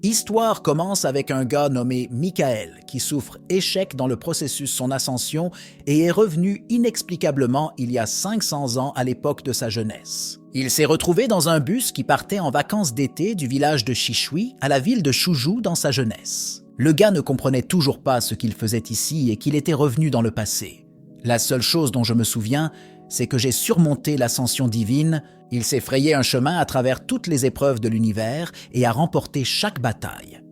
Histoire commence avec un gars nommé Michael qui souffre échec dans le processus son ascension et est revenu inexplicablement il y a 500 ans à l'époque de sa jeunesse. Il s'est retrouvé dans un bus qui partait en vacances d'été du village de Shishui à la ville de Shuzhou dans sa jeunesse. Le gars ne comprenait toujours pas ce qu'il faisait ici et qu'il était revenu dans le passé. La seule chose dont je me souviens, c'est que j'ai surmonté l'ascension divine. Il s'est frayé un chemin à travers toutes les épreuves de l'univers et a remporté chaque bataille.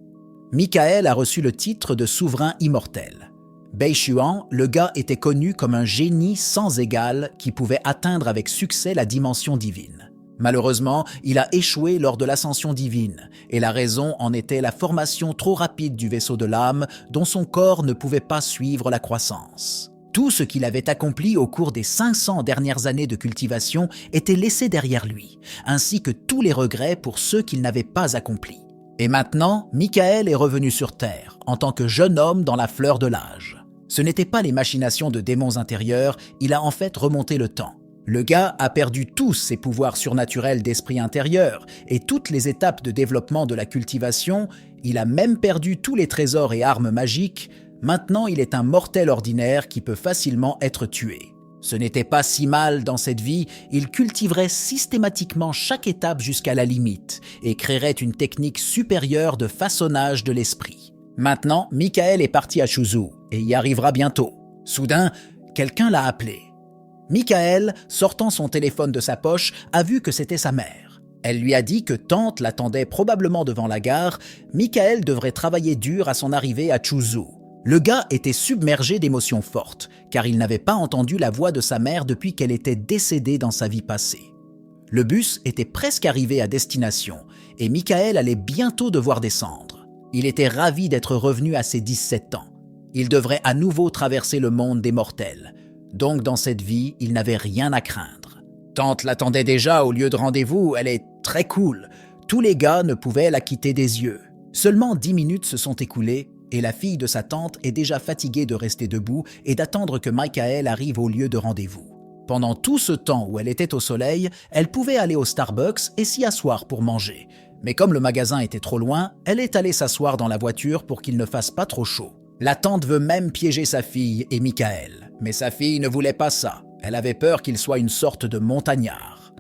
Michael a reçu le titre de souverain immortel. Beishuan, le gars était connu comme un génie sans égal qui pouvait atteindre avec succès la dimension divine. Malheureusement, il a échoué lors de l'ascension divine, et la raison en était la formation trop rapide du vaisseau de l'âme dont son corps ne pouvait pas suivre la croissance. Tout ce qu'il avait accompli au cours des 500 dernières années de cultivation était laissé derrière lui, ainsi que tous les regrets pour ceux qu'il n'avait pas accomplis. Et maintenant, Michael est revenu sur Terre, en tant que jeune homme dans la fleur de l'âge. Ce n'étaient pas les machinations de démons intérieurs, il a en fait remonté le temps. Le gars a perdu tous ses pouvoirs surnaturels d'esprit intérieur et toutes les étapes de développement de la cultivation, il a même perdu tous les trésors et armes magiques. Maintenant, il est un mortel ordinaire qui peut facilement être tué. Ce n'était pas si mal dans cette vie, il cultiverait systématiquement chaque étape jusqu'à la limite et créerait une technique supérieure de façonnage de l'esprit. Maintenant, Michael est parti à Shuzhou et y arrivera bientôt. Soudain, quelqu'un l'a appelé. Michael, sortant son téléphone de sa poche, a vu que c'était sa mère. Elle lui a dit que tante l'attendait probablement devant la gare. Michael devrait travailler dur à son arrivée à Shuzhou. Le gars était submergé d'émotions fortes, car il n'avait pas entendu la voix de sa mère depuis qu'elle était décédée dans sa vie passée. Le bus était presque arrivé à destination, et Michael allait bientôt devoir descendre. Il était ravi d'être revenu à ses 17 ans. Il devrait à nouveau traverser le monde des mortels. Donc dans cette vie, il n'avait rien à craindre. Tante l'attendait déjà au lieu de rendez-vous, elle est très cool. Tous les gars ne pouvaient la quitter des yeux. Seulement 10 minutes se sont écoulées, et la fille de sa tante est déjà fatiguée de rester debout et d'attendre que Michael arrive au lieu de rendez-vous. Pendant tout ce temps où elle était au soleil, elle pouvait aller au Starbucks et s'y asseoir pour manger. Mais comme le magasin était trop loin, elle est allée s'asseoir dans la voiture pour qu'il ne fasse pas trop chaud. La tante veut même piéger sa fille et Michael. Mais sa fille ne voulait pas ça. Elle avait peur qu'il soit une sorte de montagnard.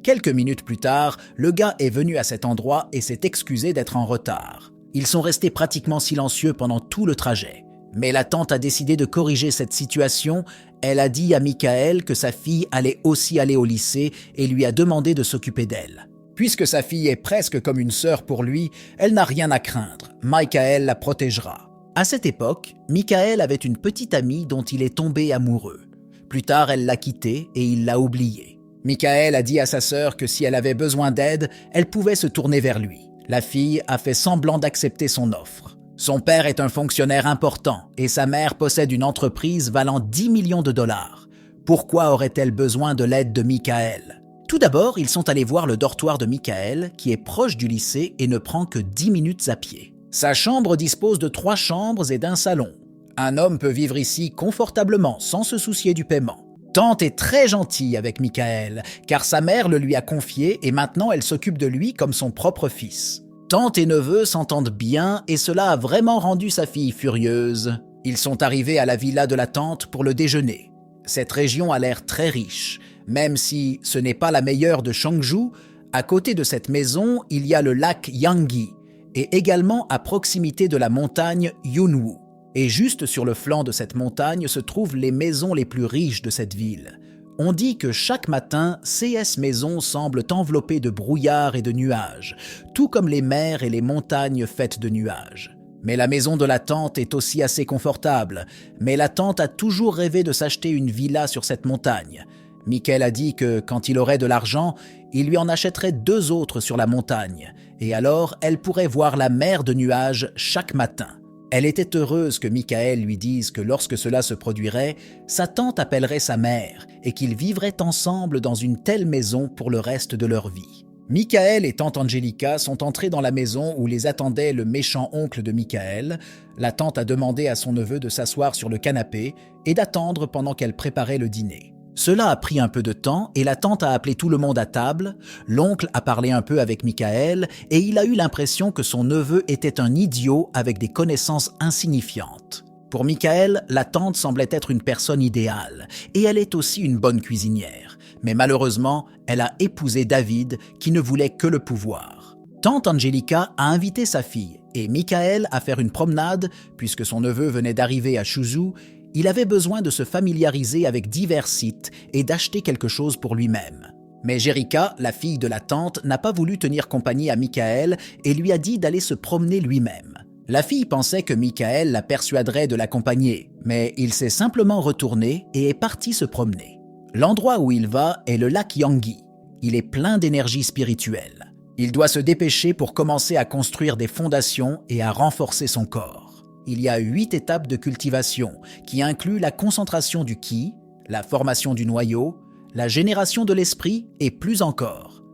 Quelques minutes plus tard, le gars est venu à cet endroit et s'est excusé d'être en retard. Ils sont restés pratiquement silencieux pendant tout le trajet. Mais la tante a décidé de corriger cette situation. Elle a dit à Michael que sa fille allait aussi aller au lycée et lui a demandé de s'occuper d'elle. Puisque sa fille est presque comme une sœur pour lui, elle n'a rien à craindre. Michael la protégera. À cette époque, Michael avait une petite amie dont il est tombé amoureux. Plus tard, elle l'a quitté et il l'a oublié. Michael a dit à sa sœur que si elle avait besoin d'aide, elle pouvait se tourner vers lui. La fille a fait semblant d'accepter son offre. Son père est un fonctionnaire important et sa mère possède une entreprise valant 10 millions de dollars. Pourquoi aurait-elle besoin de l'aide de Michael? Tout d'abord, ils sont allés voir le dortoir de Michael, qui est proche du lycée et ne prend que 10 minutes à pied. Sa chambre dispose de 3 chambres et d'un salon. Un homme peut vivre ici confortablement sans se soucier du paiement. Tante est très gentille avec Michael, car sa mère le lui a confié et maintenant elle s'occupe de lui comme son propre fils. Tante et neveu s'entendent bien et cela a vraiment rendu sa fille furieuse. Ils sont arrivés à la villa de la tante pour le déjeuner. Cette région a l'air très riche, même si ce n'est pas la meilleure de Changzhou. À côté de cette maison, il y a le lac Yanggi et également à proximité de la montagne Yunwu. Et juste sur le flanc de cette montagne se trouvent les maisons les plus riches de cette ville. On dit que chaque matin, CS Maisons semblent enveloppées de brouillard et de nuages, tout comme les mers et les montagnes faites de nuages. Mais la maison de la tante est aussi assez confortable, mais la tante a toujours rêvé de s'acheter une villa sur cette montagne. Michael a dit que quand il aurait de l'argent, il lui en achèterait 2 autres sur la montagne, et alors elle pourrait voir la mer de nuages chaque matin. Elle était heureuse que Michael lui dise que lorsque cela se produirait, sa tante appellerait sa mère et qu'ils vivraient ensemble dans une telle maison pour le reste de leur vie. Michael et tante Angelica sont entrés dans la maison où les attendait le méchant oncle de Michael. La tante a demandé à son neveu de s'asseoir sur le canapé et d'attendre pendant qu'elle préparait le dîner. Cela a pris un peu de temps et la tante a appelé tout le monde à table, l'oncle a parlé un peu avec Michael et il a eu l'impression que son neveu était un idiot avec des connaissances insignifiantes. Pour Michael, la tante semblait être une personne idéale et elle est aussi une bonne cuisinière. Mais malheureusement, elle a épousé David qui ne voulait que le pouvoir. Tante Angelica a invité sa fille et Michael à faire une promenade puisque son neveu venait d'arriver à Suzhou. Il avait besoin de se familiariser avec divers sites et d'acheter quelque chose pour lui-même. Mais Jerica, la fille de la tante, n'a pas voulu tenir compagnie à Michael et lui a dit d'aller se promener lui-même. La fille pensait que Michael la persuaderait de l'accompagner, mais il s'est simplement retourné et est parti se promener. L'endroit où il va est le lac Yangui. Il est plein d'énergie spirituelle. Il doit se dépêcher pour commencer à construire des fondations et à renforcer son corps. Il y a 8 étapes de cultivation qui incluent la concentration du ki, la formation du noyau, la génération de l'esprit et plus encore.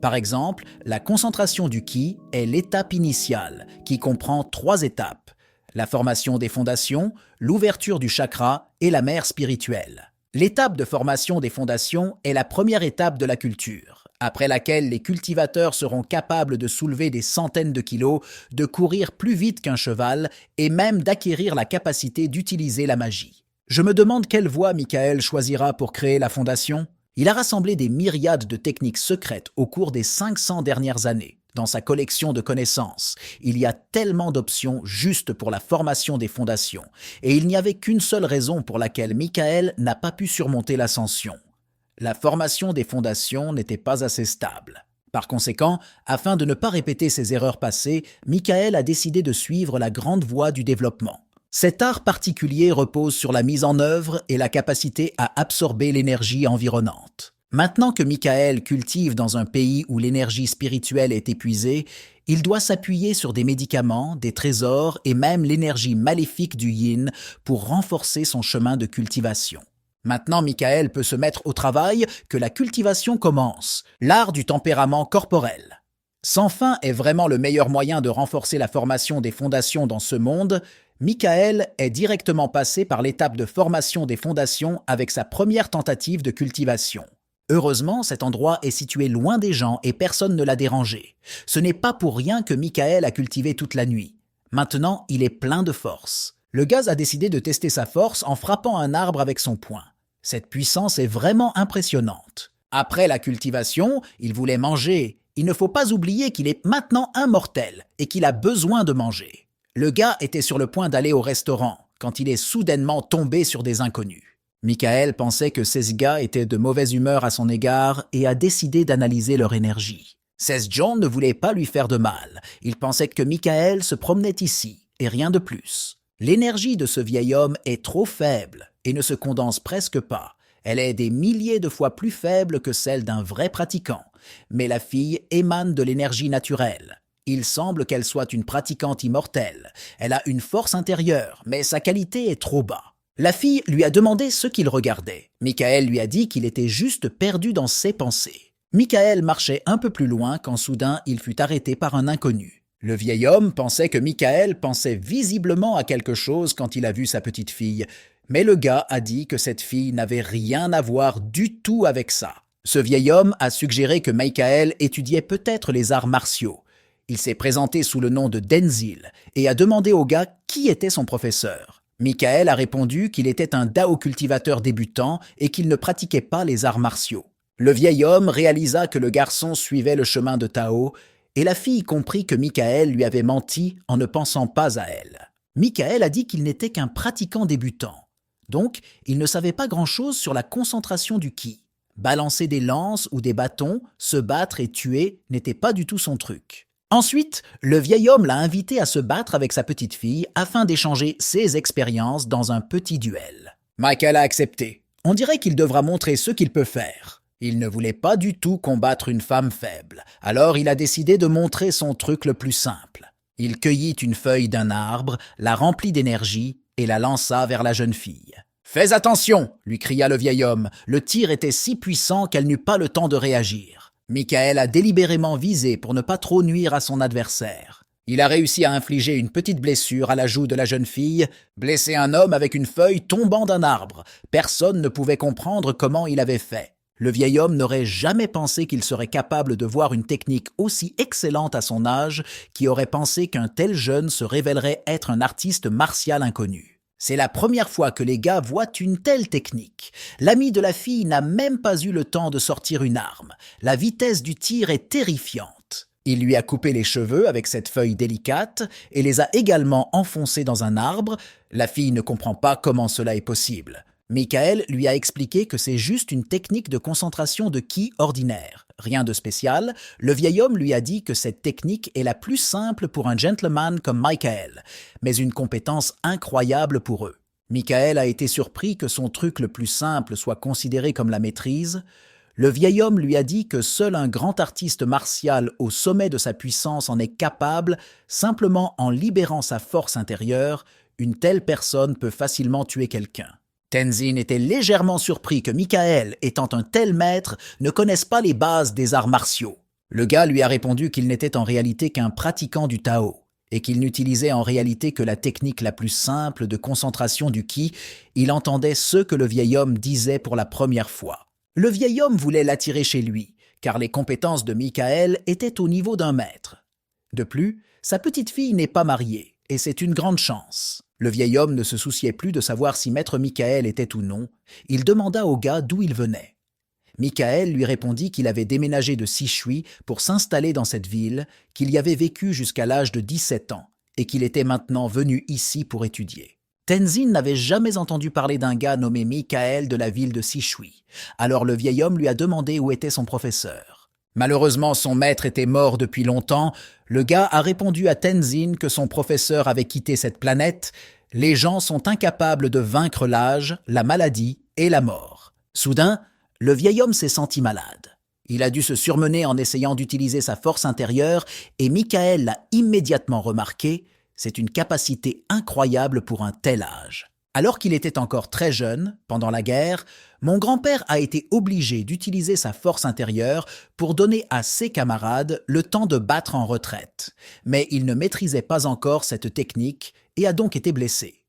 Par exemple, la concentration du ki est l'étape initiale qui comprend 3 étapes, la formation des fondations, l'ouverture du chakra et la mer spirituelle. L'étape de formation des fondations est la première étape de la culture, après laquelle les cultivateurs seront capables de soulever des centaines de kilos, de courir plus vite qu'un cheval et même d'acquérir la capacité d'utiliser la magie. Je me demande quelle voie Michael choisira pour créer la fondation. Il a rassemblé des myriades de techniques secrètes au cours des 500 dernières années. Dans sa collection de connaissances, il y a tellement d'options juste pour la formation des fondations, et il n'y avait qu'une seule raison pour laquelle Michael n'a pas pu surmonter l'ascension. La formation des fondations n'était pas assez stable. Par conséquent, afin de ne pas répéter ses erreurs passées, Michael a décidé de suivre la grande voie du développement. Cet art particulier repose sur la mise en œuvre et la capacité à absorber l'énergie environnante. Maintenant que Michael cultive dans un pays où l'énergie spirituelle est épuisée, il doit s'appuyer sur des médicaments, des trésors et même l'énergie maléfique du yin pour renforcer son chemin de cultivation. Maintenant, Michael peut se mettre au travail, que la cultivation commence, l'art du tempérament corporel. Sans fin est vraiment le meilleur moyen de renforcer la formation des fondations dans ce monde. Michael est directement passé par l'étape de formation des fondations avec sa première tentative de cultivation. Heureusement, cet endroit est situé loin des gens et personne ne l'a dérangé. Ce n'est pas pour rien que Michael a cultivé toute la nuit. Maintenant, il est plein de force. Le gaz a décidé de tester sa force en frappant un arbre avec son poing. Cette puissance est vraiment impressionnante. Après la cultivation, il voulait manger. Il ne faut pas oublier qu'il est maintenant immortel et qu'il a besoin de manger. Le gars était sur le point d'aller au restaurant quand il est soudainement tombé sur des inconnus. Michael pensait que ces gars étaient de mauvaise humeur à son égard et a décidé d'analyser leur énergie. Ces John ne voulait pas lui faire de mal. Il pensait que Michael se promenait ici, et rien de plus. L'énergie de ce vieil homme est trop faible et ne se condense presque pas. Elle est des milliers de fois plus faible que celle d'un vrai pratiquant. Mais la fille émane de l'énergie naturelle. Il semble qu'elle soit une pratiquante immortelle. Elle a une force intérieure, mais sa qualité est trop bas. La fille lui a demandé ce qu'il regardait. Michael lui a dit qu'il était juste perdu dans ses pensées. Michael marchait un peu plus loin quand soudain il fut arrêté par un inconnu. Le vieil homme pensait que Michael pensait visiblement à quelque chose quand il a vu sa petite fille, mais le gars a dit que cette fille n'avait rien à voir du tout avec ça. Ce vieil homme a suggéré que Michael étudiait peut-être les arts martiaux. Il s'est présenté sous le nom de Denzil et a demandé au gars qui était son professeur. Michael a répondu qu'il était un Dao cultivateur débutant et qu'il ne pratiquait pas les arts martiaux. Le vieil homme réalisa que le garçon suivait le chemin de Tao et la fille comprit que Michael lui avait menti en ne pensant pas à elle. Michael a dit qu'il n'était qu'un pratiquant débutant. Donc, il ne savait pas grand-chose sur la concentration du ki. Balancer des lances ou des bâtons, se battre et tuer n'était pas du tout son truc. Ensuite, le vieil homme l'a invité à se battre avec sa petite fille afin d'échanger ses expériences dans un petit duel. Michael a accepté. On dirait qu'il devra montrer ce qu'il peut faire. Il ne voulait pas du tout combattre une femme faible, alors il a décidé de montrer son truc le plus simple. Il cueillit une feuille d'un arbre, la remplit d'énergie et la lança vers la jeune fille. « Fais attention !» lui cria le vieil homme. Le tir était si puissant qu'elle n'eut pas le temps de réagir. Michael a délibérément visé pour ne pas trop nuire à son adversaire. Il a réussi à infliger une petite blessure à la joue de la jeune fille, blesser un homme avec une feuille tombant d'un arbre. Personne ne pouvait comprendre comment il avait fait. Le vieil homme n'aurait jamais pensé qu'il serait capable de voir une technique aussi excellente à son âge, qui aurait pensé qu'un tel jeune se révélerait être un artiste martial inconnu. C'est la première fois que les gars voient une telle technique. L'ami de la fille n'a même pas eu le temps de sortir une arme. La vitesse du tir est terrifiante. Il lui a coupé les cheveux avec cette feuille délicate et les a également enfoncés dans un arbre. La fille ne comprend pas comment cela est possible. Michael lui a expliqué que c'est juste une technique de concentration de ki ordinaire. Rien de spécial, le vieil homme lui a dit que cette technique est la plus simple pour un gentleman comme Michael, mais une compétence incroyable pour eux. Michael a été surpris que son truc le plus simple soit considéré comme la maîtrise. Le vieil homme lui a dit que seul un grand artiste martial au sommet de sa puissance en est capable, simplement en libérant sa force intérieure, une telle personne peut facilement tuer quelqu'un. Tenzin était légèrement surpris que Michael, étant un tel maître, ne connaisse pas les bases des arts martiaux. Le gars lui a répondu qu'il n'était en réalité qu'un pratiquant du Tao, et qu'il n'utilisait en réalité que la technique la plus simple de concentration du ki. Il entendait ce que le vieil homme disait pour la première fois. Le vieil homme voulait l'attirer chez lui, car les compétences de Michael étaient au niveau d'un maître. De plus, sa petite fille n'est pas mariée, et c'est une grande chance. Le vieil homme ne se souciait plus de savoir si maître Michael était ou non. Il demanda au gars d'où il venait. Michael lui répondit qu'il avait déménagé de Sishui pour s'installer dans cette ville, qu'il y avait vécu jusqu'à l'âge de 17 ans et qu'il était maintenant venu ici pour étudier. Tenzin n'avait jamais entendu parler d'un gars nommé Michael de la ville de Sishui. Alors le vieil homme lui a demandé où était son professeur. Malheureusement, son maître était mort depuis longtemps. Le gars a répondu à Tenzin que son professeur avait quitté cette planète. Les gens sont incapables de vaincre l'âge, la maladie et la mort. Soudain, le vieil homme s'est senti malade. Il a dû se surmener en essayant d'utiliser sa force intérieure et Michael l'a immédiatement remarqué. C'est une capacité incroyable pour un tel âge. Alors qu'il était encore très jeune, pendant la guerre, mon grand-père a été obligé d'utiliser sa force intérieure pour donner à ses camarades le temps de battre en retraite. Mais il ne maîtrisait pas encore cette technique et a donc été blessé.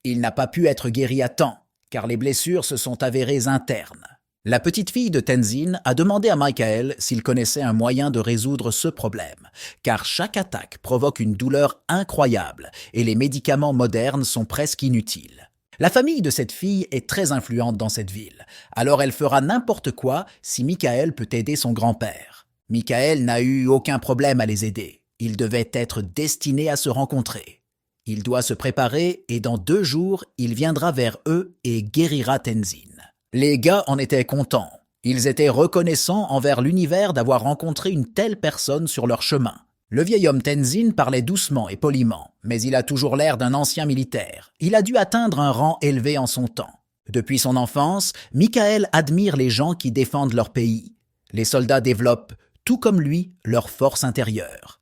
Il n'a pas pu être guéri à temps, car les blessures se sont avérées internes. La petite fille de Tenzin a demandé à Michael s'il connaissait un moyen de résoudre ce problème, car chaque attaque provoque une douleur incroyable et les médicaments modernes sont presque inutiles. La famille de cette fille est très influente dans cette ville, alors elle fera n'importe quoi si Michael peut aider son grand-père. Michael n'a eu aucun problème à les aider. Ils devaient être destinés à se rencontrer. Il doit se préparer et dans 2 jours, il viendra vers eux et guérira Tenzin. Les gars en étaient contents. Ils étaient reconnaissants envers l'univers d'avoir rencontré une telle personne sur leur chemin. Le vieil homme Tenzin parlait doucement et poliment, mais il a toujours l'air d'un ancien militaire. Il a dû atteindre un rang élevé en son temps. Depuis son enfance, Michael admire les gens qui défendent leur pays. Les soldats développent, tout comme lui, leur force intérieure.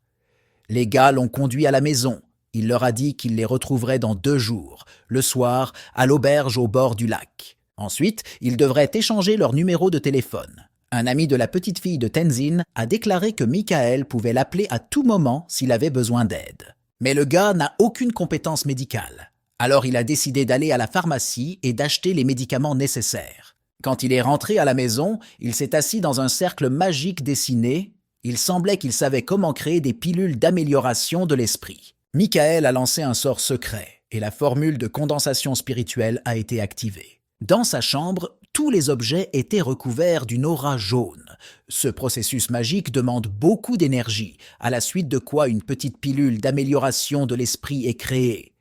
Les gars l'ont conduit à la maison. Il leur a dit qu'il les retrouverait dans 2 jours, le soir, à l'auberge au bord du lac. Ensuite, ils devraient échanger leur numéro de téléphone. Un ami de la petite fille de Tenzin a déclaré que Michael pouvait l'appeler à tout moment s'il avait besoin d'aide. Mais le gars n'a aucune compétence médicale. Alors il a décidé d'aller à la pharmacie et d'acheter les médicaments nécessaires. Quand il est rentré à la maison, il s'est assis dans un cercle magique dessiné. Il semblait qu'il savait comment créer des pilules d'amélioration de l'esprit. Michael a lancé un sort secret et la formule de condensation spirituelle a été activée. Dans sa chambre, tous les objets étaient recouverts d'une aura jaune. Ce processus magique demande beaucoup d'énergie, à la suite de quoi une petite pilule d'amélioration de l'esprit est créée.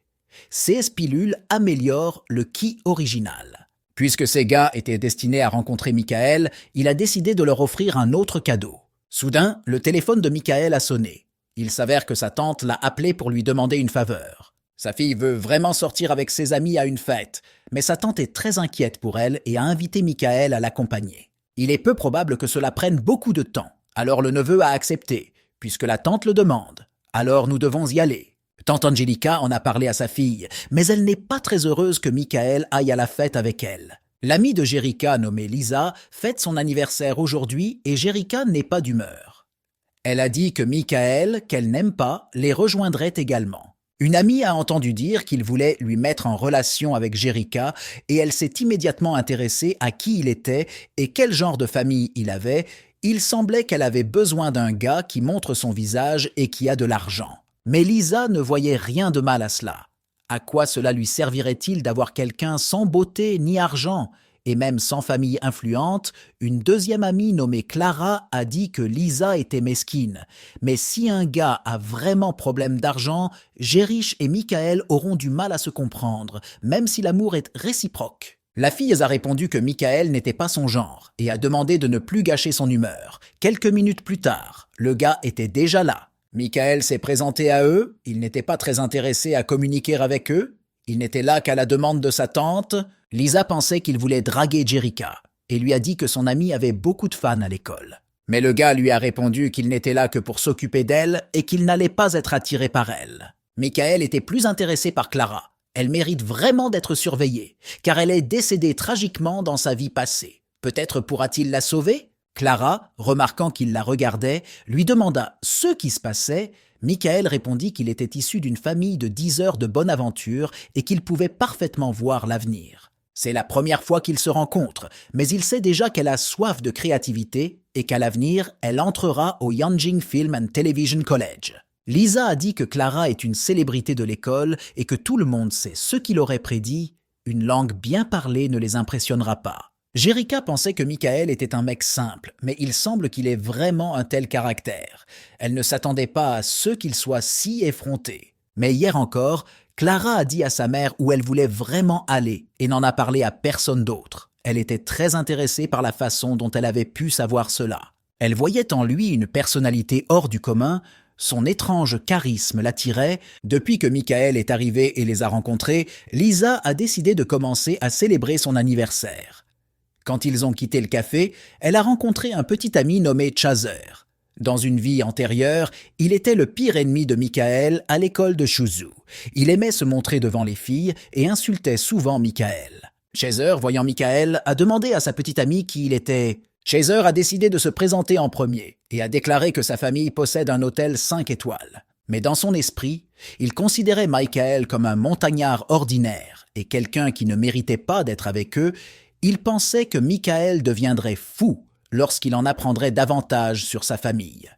Ces pilules améliorent le ki original. Puisque ces gars étaient destinés à rencontrer Michael, il a décidé de leur offrir un autre cadeau. Soudain, le téléphone de Michael a sonné. Il s'avère que sa tante l'a appelé pour lui demander une faveur. Sa fille veut vraiment sortir avec ses amis à une fête, mais sa tante est très inquiète pour elle et a invité Michael à l'accompagner. Il est peu probable que cela prenne beaucoup de temps, alors le neveu a accepté, puisque la tante le demande. Alors nous devons y aller. Tante Angelica en a parlé à sa fille, mais elle n'est pas très heureuse que Michael aille à la fête avec elle. L'amie de Jerica nommée Lisa fête son anniversaire aujourd'hui et Jerica n'est pas d'humeur. Elle a dit que Michael, qu'elle n'aime pas, les rejoindrait également. Une amie a entendu dire qu'il voulait lui mettre en relation avec Jerica et elle s'est immédiatement intéressée à qui il était et quel genre de famille il avait. Il semblait qu'elle avait besoin d'un gars qui montre son visage et qui a de l'argent. Mais Lisa ne voyait rien de mal à cela. À quoi cela lui servirait-il d'avoir quelqu'un sans beauté ni argent? Et même sans famille influente, une deuxième amie nommée Clara a dit que Lisa était mesquine. Mais si un gars a vraiment problème d'argent, Jericha et Michael auront du mal à se comprendre, même si l'amour est réciproque. La fille a répondu que Michael n'était pas son genre et a demandé de ne plus gâcher son humeur. Quelques minutes plus tard, le gars était déjà là. Michael s'est présenté à eux, il n'était pas très intéressé à communiquer avec eux. Il n'était là qu'à la demande de sa tante. Lisa pensait qu'il voulait draguer Jerica et lui a dit que son ami avait beaucoup de fans à l'école. Mais le gars lui a répondu qu'il n'était là que pour s'occuper d'elle et qu'il n'allait pas être attiré par elle. Michael était plus intéressé par Clara. Elle mérite vraiment d'être surveillée, car elle est décédée tragiquement dans sa vie passée. Peut-être pourra-t-il la sauver? Clara, remarquant qu'il la regardait, lui demanda ce qui se passait. Michael répondit qu'il était issu d'une famille de 10 heures de bonne aventure et qu'il pouvait parfaitement voir l'avenir. C'est la première fois qu'ils se rencontrent, mais il sait déjà qu'elle a soif de créativité et qu'à l'avenir, elle entrera au Yongjing Film and Television College. Lisa a dit que Clara est une célébrité de l'école et que tout le monde sait ce qu'il aurait prédit. Une langue bien parlée ne les impressionnera pas. Jerica pensait que Michael était un mec simple, mais il semble qu'il ait vraiment un tel caractère. Elle ne s'attendait pas à ce qu'il soit si effronté. Mais hier encore, Clara a dit à sa mère où elle voulait vraiment aller et n'en a parlé à personne d'autre. Elle était très intéressée par la façon dont elle avait pu savoir cela. Elle voyait en lui une personnalité hors du commun. Son étrange charisme l'attirait. Depuis que Michael est arrivé et les a rencontrés, Lisa a décidé de commencer à célébrer son anniversaire. Quand ils ont quitté le café, elle a rencontré un petit ami nommé Chaser. Dans une vie antérieure, il était le pire ennemi de Michael à l'école de Shuzu. Il aimait se montrer devant les filles et insultait souvent Michael. Chaser, voyant Michael, a demandé à sa petite amie qui il était. Chaser a décidé de se présenter en premier et a déclaré que sa famille possède un hôtel 5 étoiles. Mais dans son esprit, il considérait Michael comme un montagnard ordinaire et quelqu'un qui ne méritait pas d'être avec eux. Il pensait que Michael deviendrait fou lorsqu'il en apprendrait davantage sur sa famille.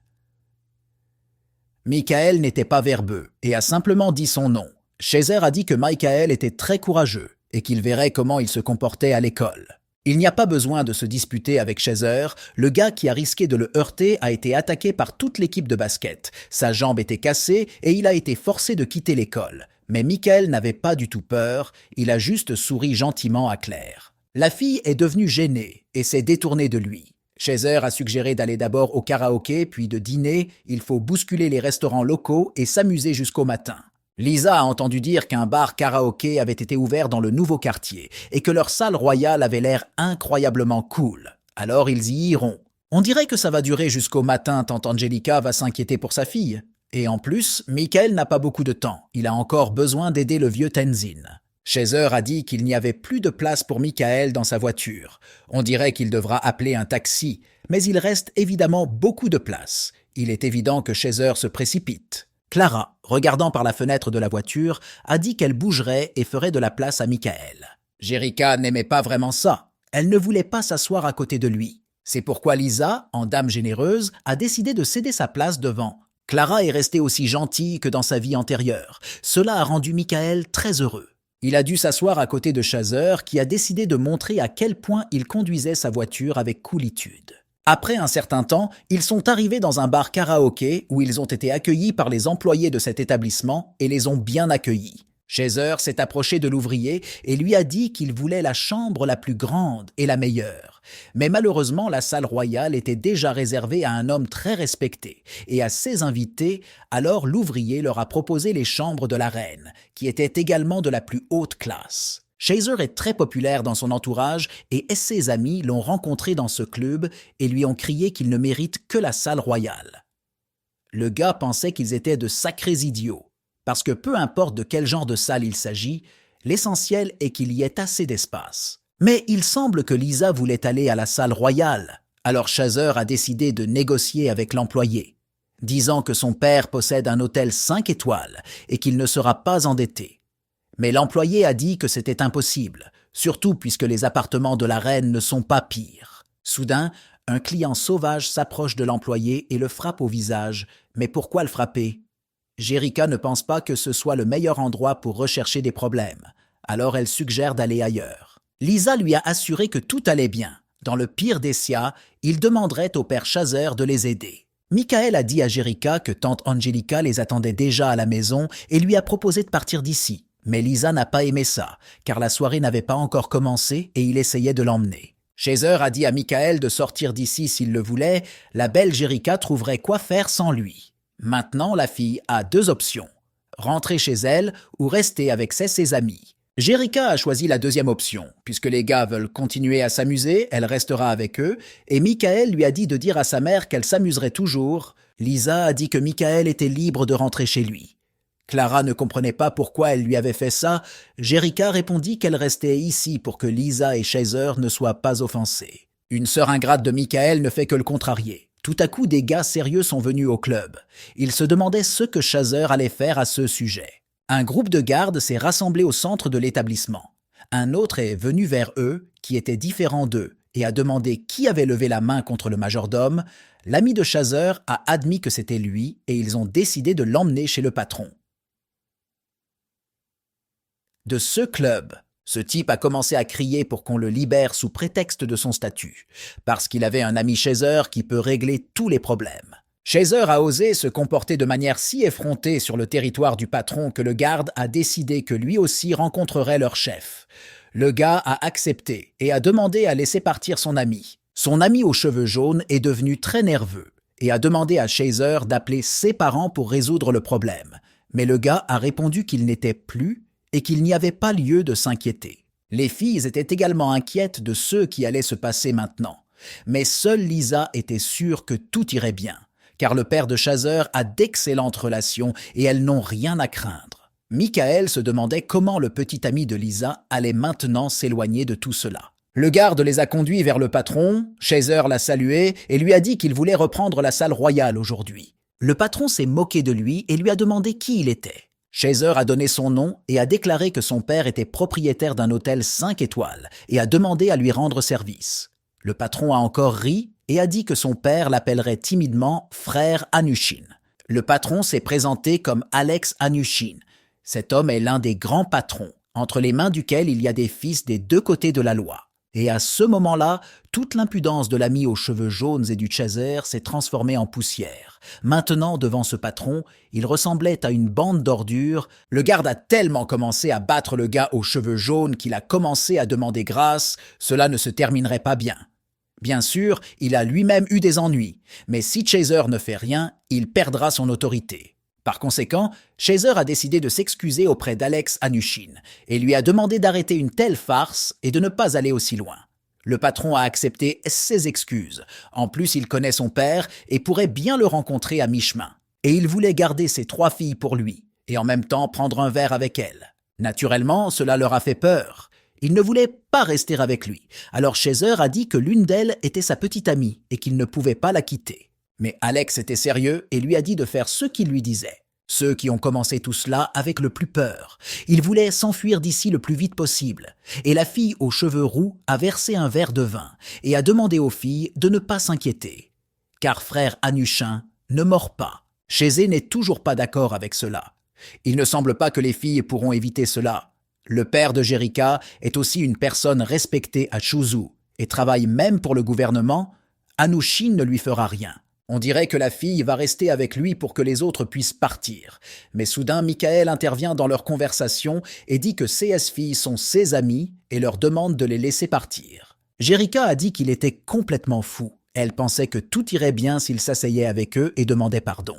Michael n'était pas verbeux et a simplement dit son nom. Chaser a dit que Michael était très courageux et qu'il verrait comment il se comportait à l'école. Il n'y a pas besoin de se disputer avec Chaser, le gars qui a risqué de le heurter a été attaqué par toute l'équipe de basket. Sa jambe était cassée et il a été forcé de quitter l'école. Mais Michael n'avait pas du tout peur, il a juste souri gentiment à Claire. La fille est devenue gênée et s'est détournée de lui. Chaser a suggéré d'aller d'abord au karaoké puis de dîner. Il faut bousculer les restaurants locaux et s'amuser jusqu'au matin. Lisa a entendu dire qu'un bar karaoké avait été ouvert dans le nouveau quartier et que leur salle royale avait l'air incroyablement cool. Alors ils y iront. On dirait que ça va durer jusqu'au matin tant Angelica va s'inquiéter pour sa fille. Et en plus, Michael n'a pas beaucoup de temps. Il a encore besoin d'aider le vieux Tenzin. Chaser a dit qu'il n'y avait plus de place pour Michael dans sa voiture. On dirait qu'il devra appeler un taxi, mais il reste évidemment beaucoup de place. Il est évident que Chaser se précipite. Clara, regardant par la fenêtre de la voiture, a dit qu'elle bougerait et ferait de la place à Michael. Jerica n'aimait pas vraiment ça. Elle ne voulait pas s'asseoir à côté de lui. C'est pourquoi Lisa, en dame généreuse, a décidé de céder sa place devant. Clara est restée aussi gentille que dans sa vie antérieure. Cela a rendu Michael très heureux. Il a dû s'asseoir à côté de Chaser qui a décidé de montrer à quel point il conduisait sa voiture avec coolitude. Après un certain temps, ils sont arrivés dans un bar karaoké où ils ont été accueillis par les employés de cet établissement et les ont bien accueillis. Chaser s'est approché de l'ouvrier et lui a dit qu'il voulait la chambre la plus grande et la meilleure. Mais malheureusement, la salle royale était déjà réservée à un homme très respecté et à ses invités, alors l'ouvrier leur a proposé les chambres de la reine, qui étaient également de la plus haute classe. Chaser est très populaire dans son entourage et ses amis l'ont rencontré dans ce club et lui ont crié qu'il ne mérite que la salle royale. Le gars pensait qu'ils étaient de sacrés idiots. Parce que peu importe de quel genre de salle il s'agit, l'essentiel est qu'il y ait assez d'espace. Mais il semble que Lisa voulait aller à la salle royale, alors Chaser a décidé de négocier avec l'employé. disant que son père possède un hôtel 5 étoiles et qu'il ne sera pas endetté. Mais l'employé a dit que c'était impossible, surtout puisque les appartements de la reine ne sont pas pires. Soudain, un client sauvage s'approche de l'employé et le frappe au visage. Mais pourquoi le frapper? Jerica ne pense pas que ce soit le meilleur endroit pour rechercher des problèmes. Alors elle suggère d'aller ailleurs. Lisa lui a assuré que tout allait bien. Dans le pire des cas, il demanderait au père Chaser de les aider. Michael a dit à Jerica que tante Angelica les attendait déjà à la maison et lui a proposé de partir d'ici. Mais Lisa n'a pas aimé ça, car la soirée n'avait pas encore commencé et il essayait de l'emmener. Chaser a dit à Michael de sortir d'ici s'il le voulait, la belle Jerica trouverait quoi faire sans lui. Maintenant, la fille a deux options, rentrer chez elle ou rester avec ses amis. Jerica a choisi la deuxième option, puisque les gars veulent continuer à s'amuser, elle restera avec eux, et Michael lui a dit de dire à sa mère qu'elle s'amuserait toujours. Lisa a dit que Michael était libre de rentrer chez lui. Clara ne comprenait pas pourquoi elle lui avait fait ça. Jerica répondit qu'elle restait ici pour que Lisa et Chaser ne soient pas offensés. Une sœur ingrate de Michael ne fait que le contrarier. Tout à coup, des gars sérieux sont venus au club. Ils se demandaient ce que Chaser allait faire à ce sujet. Un groupe de gardes s'est rassemblé au centre de l'établissement. Un autre est venu vers eux, qui était différent d'eux, et a demandé qui avait levé la main contre le majordome. L'ami de Chaser a admis que c'était lui, et ils ont décidé de l'emmener chez le patron. De ce club, ce type a commencé à crier pour qu'on le libère sous prétexte de son statut, parce qu'il avait un ami Chaser qui peut régler tous les problèmes. Chaser a osé se comporter de manière si effrontée sur le territoire du patron que le garde a décidé que lui aussi rencontrerait leur chef. Le gars a accepté et a demandé à laisser partir son ami. Son ami aux cheveux jaunes est devenu très nerveux et a demandé à Chaser d'appeler ses parents pour résoudre le problème. Mais le gars a répondu qu'il n'était plus et qu'il n'y avait pas lieu de s'inquiéter. Les filles étaient également inquiètes de ce qui allait se passer maintenant. Mais seule Lisa était sûre que tout irait bien, car le père de Chaser a d'excellentes relations et elles n'ont rien à craindre. Michael se demandait comment le petit ami de Lisa allait maintenant s'éloigner de tout cela. Le garde les a conduits vers le patron, Chaser l'a salué et lui a dit qu'il voulait reprendre la salle royale aujourd'hui. Le patron s'est moqué de lui et lui a demandé qui il était. Chaser a donné son nom et a déclaré que son père était propriétaire d'un hôtel 5 étoiles et a demandé à lui rendre service. Le patron a encore ri et a dit que son père l'appellerait timidement frère Anushin. Le patron s'est présenté comme Alex Anushin. Cet homme est l'un des grands patrons, entre les mains duquel il y a des fils des deux côtés de la loi. Et à ce moment-là, toute l'impudence de l'ami aux cheveux jaunes et du Chaser s'est transformée en poussière. Maintenant, devant ce patron, il ressemblait à une bande d'ordures. Le garde a tellement commencé à battre le gars aux cheveux jaunes qu'il a commencé à demander grâce. Cela ne se terminerait pas bien. Bien sûr, il a lui-même eu des ennuis, mais si Chaser ne fait rien, il perdra son autorité. Par conséquent, Chaser a décidé de s'excuser auprès d'Alex Anushin et lui a demandé d'arrêter une telle farce et de ne pas aller aussi loin. Le patron a accepté ses excuses. En plus, il connaît son père et pourrait bien le rencontrer à mi-chemin. Et il voulait garder ses 3 filles pour lui et en même temps prendre un verre avec elles. Naturellement, cela leur a fait peur. Ils ne voulaient pas rester avec lui. Alors Chaser a dit que l'une d'elles était sa petite amie et qu'il ne pouvait pas la quitter. Mais Alex était sérieux et lui a dit de faire ce qu'il lui disait. Ceux qui ont commencé tout cela avec le plus peur. Ils voulaient s'enfuir d'ici le plus vite possible. Et la fille aux cheveux roux a versé un verre de vin et a demandé aux filles de ne pas s'inquiéter. Car frère Anushin ne mord pas. Chaser n'est toujours pas d'accord avec cela. Il ne semble pas que les filles pourront éviter cela. Le père de Jerica est aussi une personne respectée à Shuzu et travaille même pour le gouvernement. Anushin ne lui fera rien. On dirait que la fille va rester avec lui pour que les autres puissent partir. Mais soudain, Michael intervient dans leur conversation et dit que ces filles sont ses amies et leur demande de les laisser partir. Jerica a dit qu'il était complètement fou. Elle pensait que tout irait bien s'il s'asseyait avec eux et demandait pardon.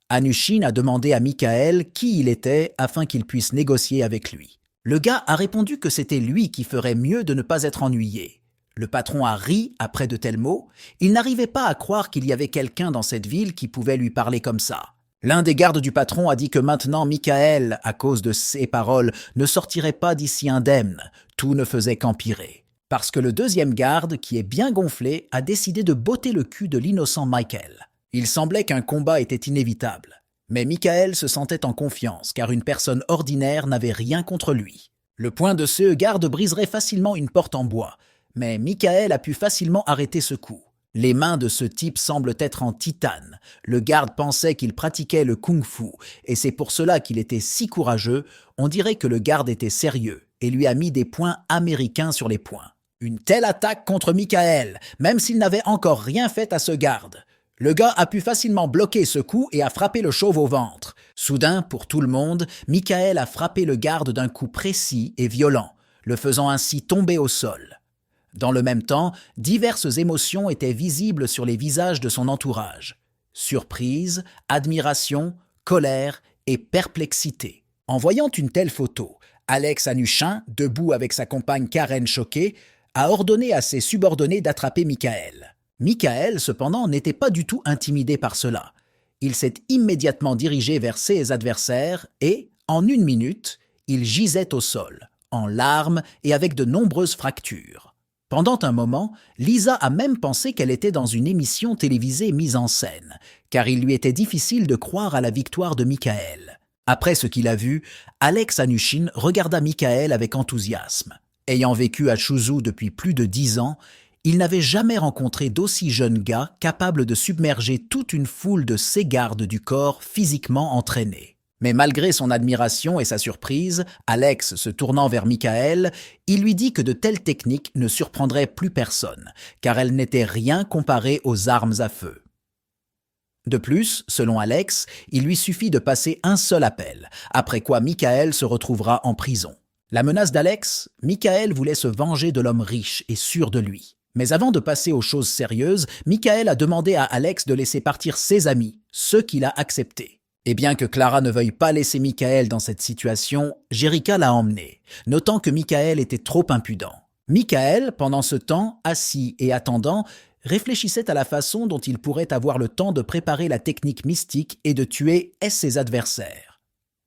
Anushin a demandé à Michael qui il était afin qu'il puisse négocier avec lui. Le gars a répondu que c'était lui qui ferait mieux de ne pas être ennuyé. Le patron a ri après de tels mots. Il n'arrivait pas à croire qu'il y avait quelqu'un dans cette ville qui pouvait lui parler comme ça. L'un des gardes du patron a dit que maintenant Michael, à cause de ces paroles, ne sortirait pas d'ici indemne. Tout ne faisait qu'empirer. Parce que le deuxième garde, qui est bien gonflé, a décidé de botter le cul de l'innocent Michael. Il semblait qu'un combat était inévitable. Mais Michael se sentait en confiance car une personne ordinaire n'avait rien contre lui. Le poing de ce garde briserait facilement une porte en bois, mais Michael a pu facilement arrêter ce coup. Les mains de ce type semblent être en titane. Le garde pensait qu'il pratiquait le kung-fu, et c'est pour cela qu'il était si courageux. On dirait que le garde était sérieux et lui a mis des poings américains sur les poings. Une telle attaque contre Michael, même s'il n'avait encore rien fait à ce garde. Le gars a pu facilement bloquer ce coup et a frappé le chauve au ventre. Soudain, pour tout le monde, Michael a frappé le garde d'un coup précis et violent, le faisant ainsi tomber au sol. Dans le même temps, diverses émotions étaient visibles sur les visages de son entourage. Surprise, admiration, colère et perplexité. En voyant une telle photo, Alex Hanuchin, debout avec sa compagne Karen choquée, a ordonné à ses subordonnés d'attraper Michael. Michael, cependant, n'était pas du tout intimidé par cela. Il s'est immédiatement dirigé vers ses adversaires et, en 1 minute, il gisait au sol, en larmes et avec de nombreuses fractures. Pendant un moment, Lisa a même pensé qu'elle était dans une émission télévisée mise en scène, car il lui était difficile de croire à la victoire de Michael. Après ce qu'il a vu, Alex Hanuchin regarda Michael avec enthousiasme. Ayant vécu à Chuzhou depuis plus de 10 ans, il n'avait jamais rencontré d'aussi jeune gars capable de submerger toute une foule de ses gardes du corps physiquement entraînés. Mais malgré son admiration et sa surprise, Alex, se tournant vers Michael, il lui dit que de telles techniques ne surprendraient plus personne, car elles n'étaient rien comparées aux armes à feu. De plus, selon Alex, il lui suffit de passer un seul appel, après quoi Michael se retrouvera en prison. La menace d'Alex, Michael voulait se venger de l'homme riche et sûr de lui. Mais avant de passer aux choses sérieuses, Michael a demandé à Alex de laisser partir ses amis, ce qu'il a accepté. Et bien que Clara ne veuille pas laisser Michael dans cette situation, Jerica l'a emmené, notant que Michael était trop impudent. Michael, pendant ce temps, assis et attendant, réfléchissait à la façon dont il pourrait avoir le temps de préparer la technique mystique et de tuer ses adversaires.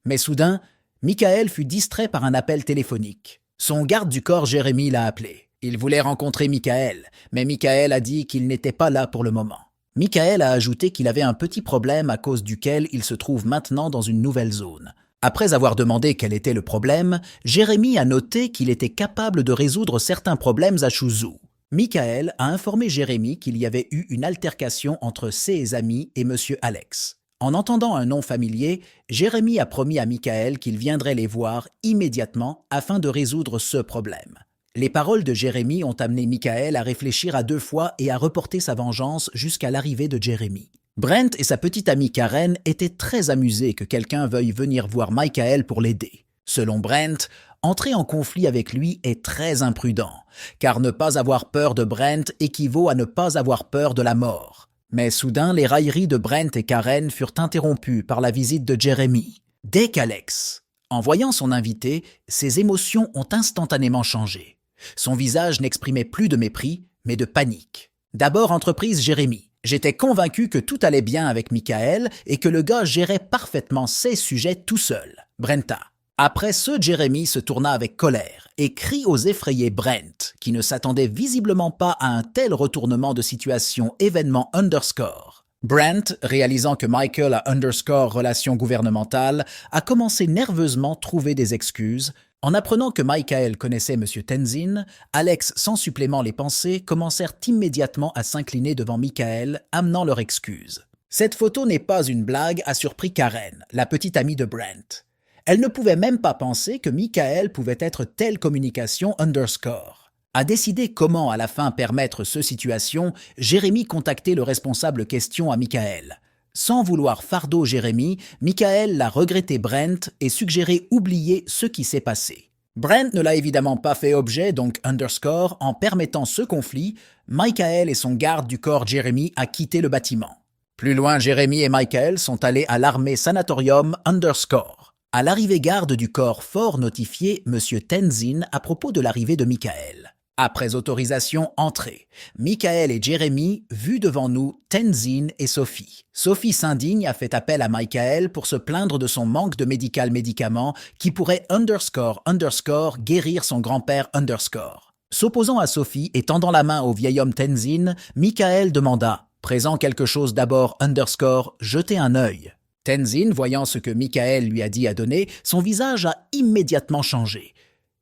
Mais soudain, Michael fut distrait par un appel téléphonique. Son garde du corps Jérémy l'a appelé. Il voulait rencontrer Michael, mais Michael a dit qu'il n'était pas là pour le moment. Michael a ajouté qu'il avait un petit problème à cause duquel il se trouve maintenant dans une nouvelle zone. Après avoir demandé quel était le problème, Jérémy a noté qu'il était capable de résoudre certains problèmes à Chuzhou. Michael a informé Jérémy qu'il y avait eu une altercation entre ses amis et M. Alex. En entendant un nom familier, Jérémy a promis à Michael qu'il viendrait les voir immédiatement afin de résoudre ce problème. Les paroles de Jérémy ont amené Michael à réfléchir à 2 fois et à reporter sa vengeance jusqu'à l'arrivée de Jérémy. Brent et sa petite amie Karen étaient très amusés que quelqu'un veuille venir voir Michael pour l'aider. Selon Brent, entrer en conflit avec lui est très imprudent, car ne pas avoir peur de Brent équivaut à ne pas avoir peur de la mort. Mais soudain, les railleries de Brent et Karen furent interrompues par la visite de Jérémy. Dès qu'Alex, en voyant son invité, ses émotions ont instantanément changé. Son visage n'exprimait plus de mépris, mais de panique. D'abord entreprise Jérémy. J'étais convaincu que tout allait bien avec Michael et que le gars gérait parfaitement ses sujets tout seul. Brenta. Après ce, Jérémy se tourna avec colère et crie aux effrayés Brent, qui ne s'attendait visiblement pas à un tel retournement de situation événement underscore. Brent, réalisant que Michael a underscore relation gouvernementale, a commencé nerveusement trouver des excuses. En apprenant que Michael connaissait M. Tenzin, Alex, sans supplément les pensées, commencèrent immédiatement à s'incliner devant Michael, amenant leur excuse. Cette photo n'est pas une blague, a surpris Karen, la petite amie de Brent. Elle ne pouvait même pas penser que Michael pouvait être telle communication underscore. À décider comment à la fin permettre ce situation, Jérémy contactait le responsable question à Michael. Sans vouloir fardeau Jérémy, Michael l'a regretté Brent et suggéré oublier ce qui s'est passé. Brent ne l'a évidemment pas fait objet, donc underscore, en permettant ce conflit, Michael et son garde du corps Jérémy a quitté le bâtiment. Plus loin, Jérémy et Michael sont allés à l'armée sanatorium underscore. À l'arrivée garde du corps fort notifié M. Tenzin à propos de l'arrivée de Michael. Après autorisation, entrée. Michael et Jérémy, vus devant nous, Tenzin et Sophie. Sophie s'indigne a fait appel à Michael pour se plaindre de son manque de médicaments qui pourrait underscore guérir son grand-père underscore. S'opposant à Sophie et tendant la main au vieil homme Tenzin, Michael demanda Présent quelque chose d'abord underscore, jetez un œil. Tenzin, voyant ce que Michael lui a dit à donner, son visage a immédiatement changé.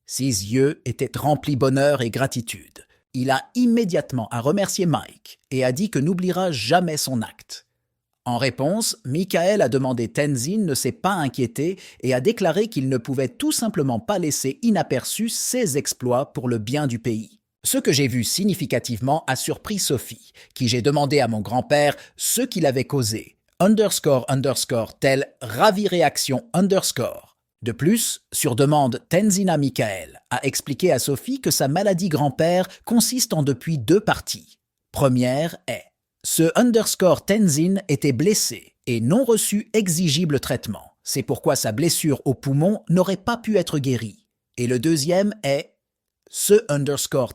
Ses yeux étaient remplis bonheur et gratitude. Il a immédiatement à remercier Mike et a dit que n'oubliera jamais son acte. En réponse, Michael a demandé Tenzin ne s'est pas inquiété et a déclaré qu'il ne pouvait tout simplement pas laisser inaperçus ses exploits pour le bien du pays. Ce que j'ai vu significativement a surpris Sophie, qui j'ai demandé à mon grand-père ce qu'il avait causé. __tel ravi réaction _. De plus, sur demande, Tenzin Michael a expliqué à Sophie que sa maladie grand-père consiste en depuis deux parties. Première est ce _Tenzin était blessé et non reçu exigible traitement. C'est pourquoi sa blessure au poumon n'aurait pas pu être guérie. Et le deuxième est ce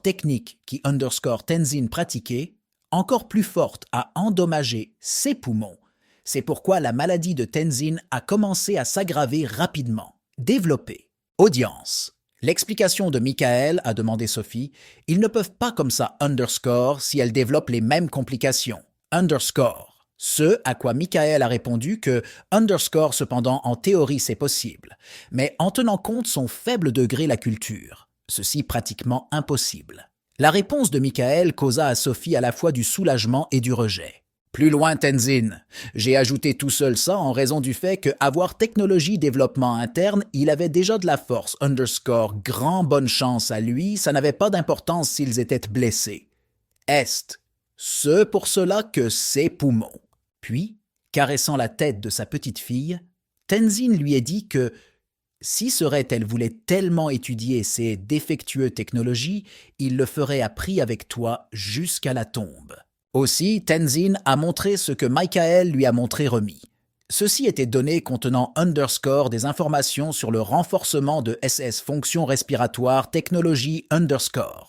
_technique qui _Tenzin pratiquait, encore plus forte à endommager ses poumons. C'est pourquoi la maladie de Tenzin a commencé à s'aggraver rapidement. Développer. Audience. L'explication de Michael, a demandé Sophie, ils ne peuvent pas comme ça _ si elles développent les mêmes complications. _ Ce à quoi Michael a répondu que _ cependant en théorie c'est possible, mais en tenant compte son faible degré la culture. Ceci pratiquement impossible. La réponse de Michael causa à Sophie à la fois du soulagement et du rejet. Plus loin Tenzin. J'ai ajouté tout seul ça en raison du fait que avoir technologie développement interne, il avait déjà de la force _ grand bonne chance à lui, ça n'avait pas d'importance s'ils étaient blessés. Est. Ce pour cela que ses poumons. Puis, caressant la tête de sa petite fille, Tenzin lui a dit que si elle voulait tellement étudier ces défectueuses technologies, il le ferait à prix avec toi jusqu'à la tombe. Aussi, Tenzin a montré ce que Michael lui a montré remis. Ceci était donné contenant _ des informations sur le renforcement de SS fonctions respiratoires technologie _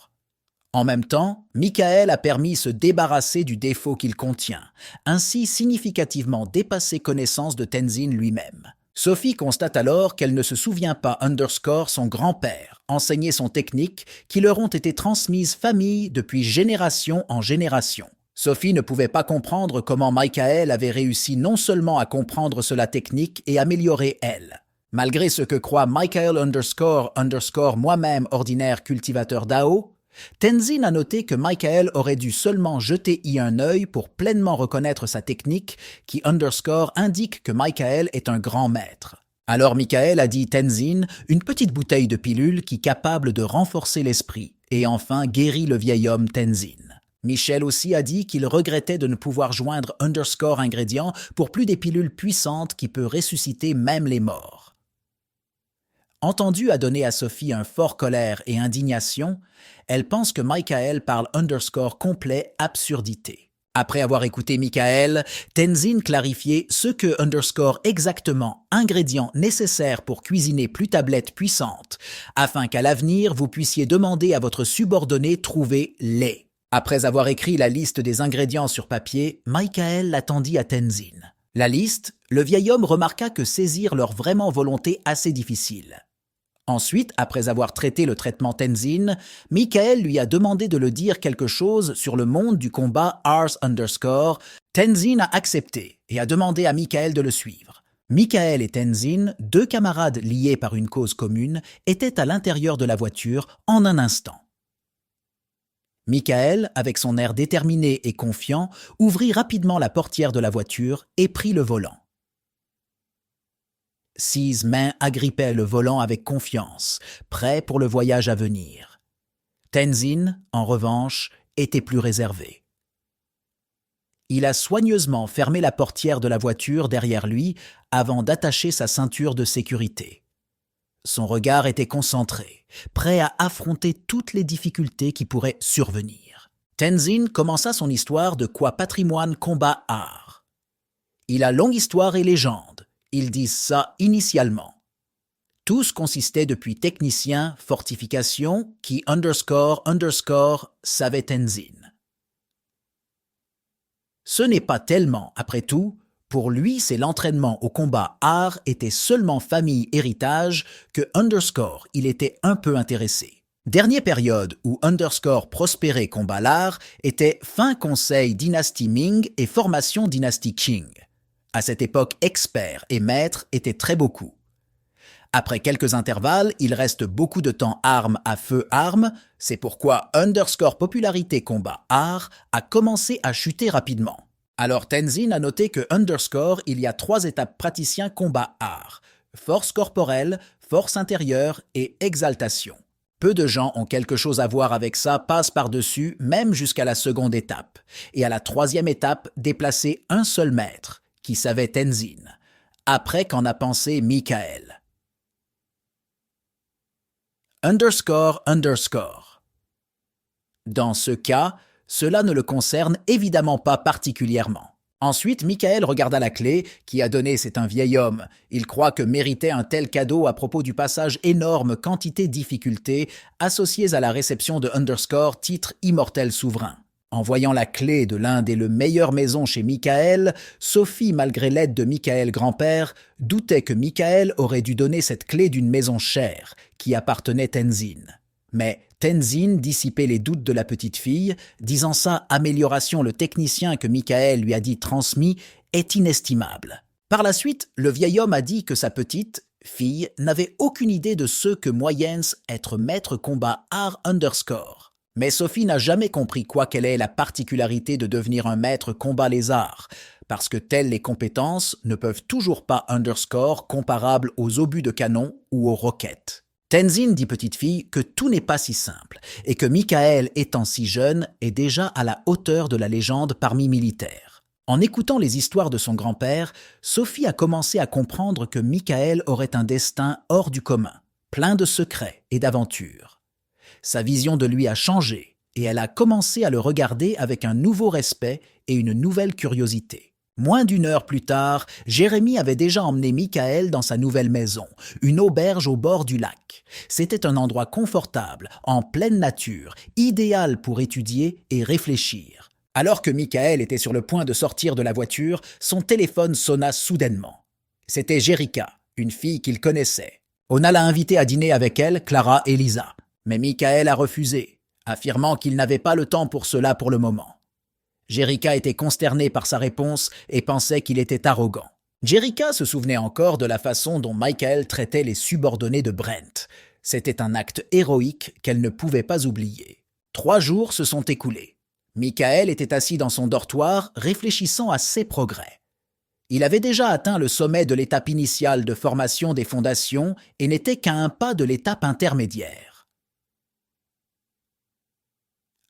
En même temps, Michael a permis se débarrasser du défaut qu'il contient, ainsi significativement dépasser connaissance de Tenzin lui-même. Sophie constate alors qu'elle ne se souvient pas _ son grand-père, enseigner son technique qui leur ont été transmises famille depuis génération en génération. Sophie ne pouvait pas comprendre comment Michael avait réussi non seulement à comprendre cela technique et améliorer elle. Malgré ce que croit Michael _ moi-même ordinaire cultivateur d'AO, Tenzin a noté que Michael aurait dû seulement jeter y un œil pour pleinement reconnaître sa technique qui _ indique que Michael est un grand maître. Alors Michael a dit Tenzin une petite bouteille de pilule qui est capable de renforcer l'esprit et enfin guérit le vieil homme Tenzin. Michel aussi a dit qu'il regrettait de ne pouvoir joindre _ ingrédient pour plus des pilules puissantes qui peut ressusciter même les morts. Entendu à donner à Sophie un fort colère et indignation, elle pense que Michael parle _ complet absurdité. Après avoir écouté Michael, Tenzin clarifiait ce que _ exactement ingrédients nécessaires pour cuisiner plus tablettes puissantes, afin qu'à l'avenir vous puissiez demander à votre subordonné trouver les. Après avoir écrit la liste des ingrédients sur papier, Michael l'attendit à Tenzin. La liste, le vieil homme remarqua que saisir leur vraiment volonté assez difficile. Ensuite, après avoir traité le traitement Tenzin, Michael lui a demandé de le dire quelque chose sur le monde du combat Ars _. Tenzin a accepté et a demandé à Michael de le suivre. Michael et Tenzin, deux camarades liés par une cause commune, étaient à l'intérieur de la voiture en un instant. Michael, avec son air déterminé et confiant, ouvrit rapidement la portière de la voiture et prit le volant. Six mains agrippaient le volant avec confiance, prêts pour le voyage à venir. Tenzin, en revanche, était plus réservé. Il a soigneusement fermé la portière de la voiture derrière lui avant d'attacher sa ceinture de sécurité. Son regard était concentré, prêt à affronter toutes les difficultés qui pourraient survenir. Tenzin commença son histoire de quoi patrimoine combat art. Il a longue histoire et légende, ils disent ça initialement. Tous consistaient depuis technicien, fortification, qui _ savait Tenzin. Ce n'est pas tellement, après tout, pour lui, c'est l'entraînement au combat art était seulement famille héritage que _ il était un peu intéressé. Dernière période où Underscore prospérait combat l'art était fin conseil dynastie Ming et formation dynastie Qing. À cette époque, experts et maîtres étaient très beaucoup. Après quelques intervalles, il reste beaucoup de temps arme à feu arme, c'est pourquoi Underscore popularité combat art a commencé à chuter rapidement. Alors Tenzin a noté que Underscore, il y a 3 étapes praticiens combat art: force corporelle, force intérieure et exaltation. Peu de gens ont quelque chose à voir avec ça, passent par-dessus, même jusqu'à la seconde étape. Et à la 3e étape, déplacer un seul maître, qui savait Tenzin. Après qu'en a pensé Michael. Underscore. Dans ce cas, cela ne le concerne évidemment pas particulièrement. Ensuite, Michael regarda la clé, qui a donné c'est un vieil homme. Il croit que méritait un tel cadeau à propos du passage énorme quantité difficultés associées à la réception de Underscore, titre immortel souverain. En voyant la clé de l'un des meilleures maisons chez Michael, Sophie, malgré l'aide de Michael grand-père, doutait que Michael aurait dû donner cette clé d'une maison chère, qui appartenait Tenzin. Mais Tenzin dissipait les doutes de la petite fille, disant ça amélioration le technicien que Michael lui a dit transmis est inestimable. Par la suite, le vieil homme a dit que sa petite fille n'avait aucune idée de ce que moyens être maître combat art Underscore. Mais Sophie n'a jamais compris quelle est la particularité de devenir un maître combat les arts, parce que telles les compétences ne peuvent toujours pas Underscore comparables aux obus de canon ou aux roquettes. Tenzin dit petite fille que tout n'est pas si simple et que Michael, étant si jeune, est déjà à la hauteur de la légende parmi militaires. En écoutant les histoires de son grand-père, Sophie a commencé à comprendre que Michael aurait un destin hors du commun, plein de secrets et d'aventures. Sa vision de lui a changé et elle a commencé à le regarder avec un nouveau respect et une nouvelle curiosité. Moins d'une heure plus tard, Jérémie avait déjà emmené Michael dans sa nouvelle maison, une auberge au bord du lac. C'était un endroit confortable, en pleine nature, idéal pour étudier et réfléchir. Alors que Michael était sur le point de sortir de la voiture, son téléphone sonna soudainement. C'était Jerica, une fille qu'il connaissait. On l'a invité à dîner avec elle, Clara et Lisa. Mais Michael a refusé, affirmant qu'il n'avait pas le temps pour cela pour le moment. Jerica était consternée par sa réponse et pensait qu'il était arrogant. Jerica se souvenait encore de la façon dont Michael traitait les subordonnés de Brent. C'était un acte héroïque qu'elle ne pouvait pas oublier. 3 jours se sont écoulés. Michael était assis dans son dortoir, réfléchissant à ses progrès. Il avait déjà atteint le sommet de l'étape initiale de formation des fondations et n'était qu'à un pas de l'étape intermédiaire.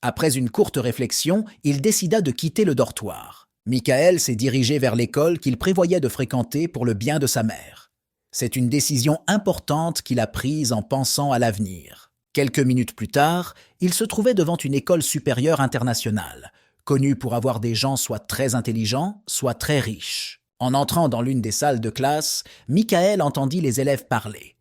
Après une courte réflexion, il décida de quitter le dortoir. Michael s'est dirigé vers l'école qu'il prévoyait de fréquenter pour le bien de sa mère. C'est une décision importante qu'il a prise en pensant à l'avenir. Quelques minutes plus tard, il se trouvait devant une école supérieure internationale, connue pour avoir des gens soit très intelligents, soit très riches. En entrant dans l'une des salles de classe, Michael entendit les élèves parler.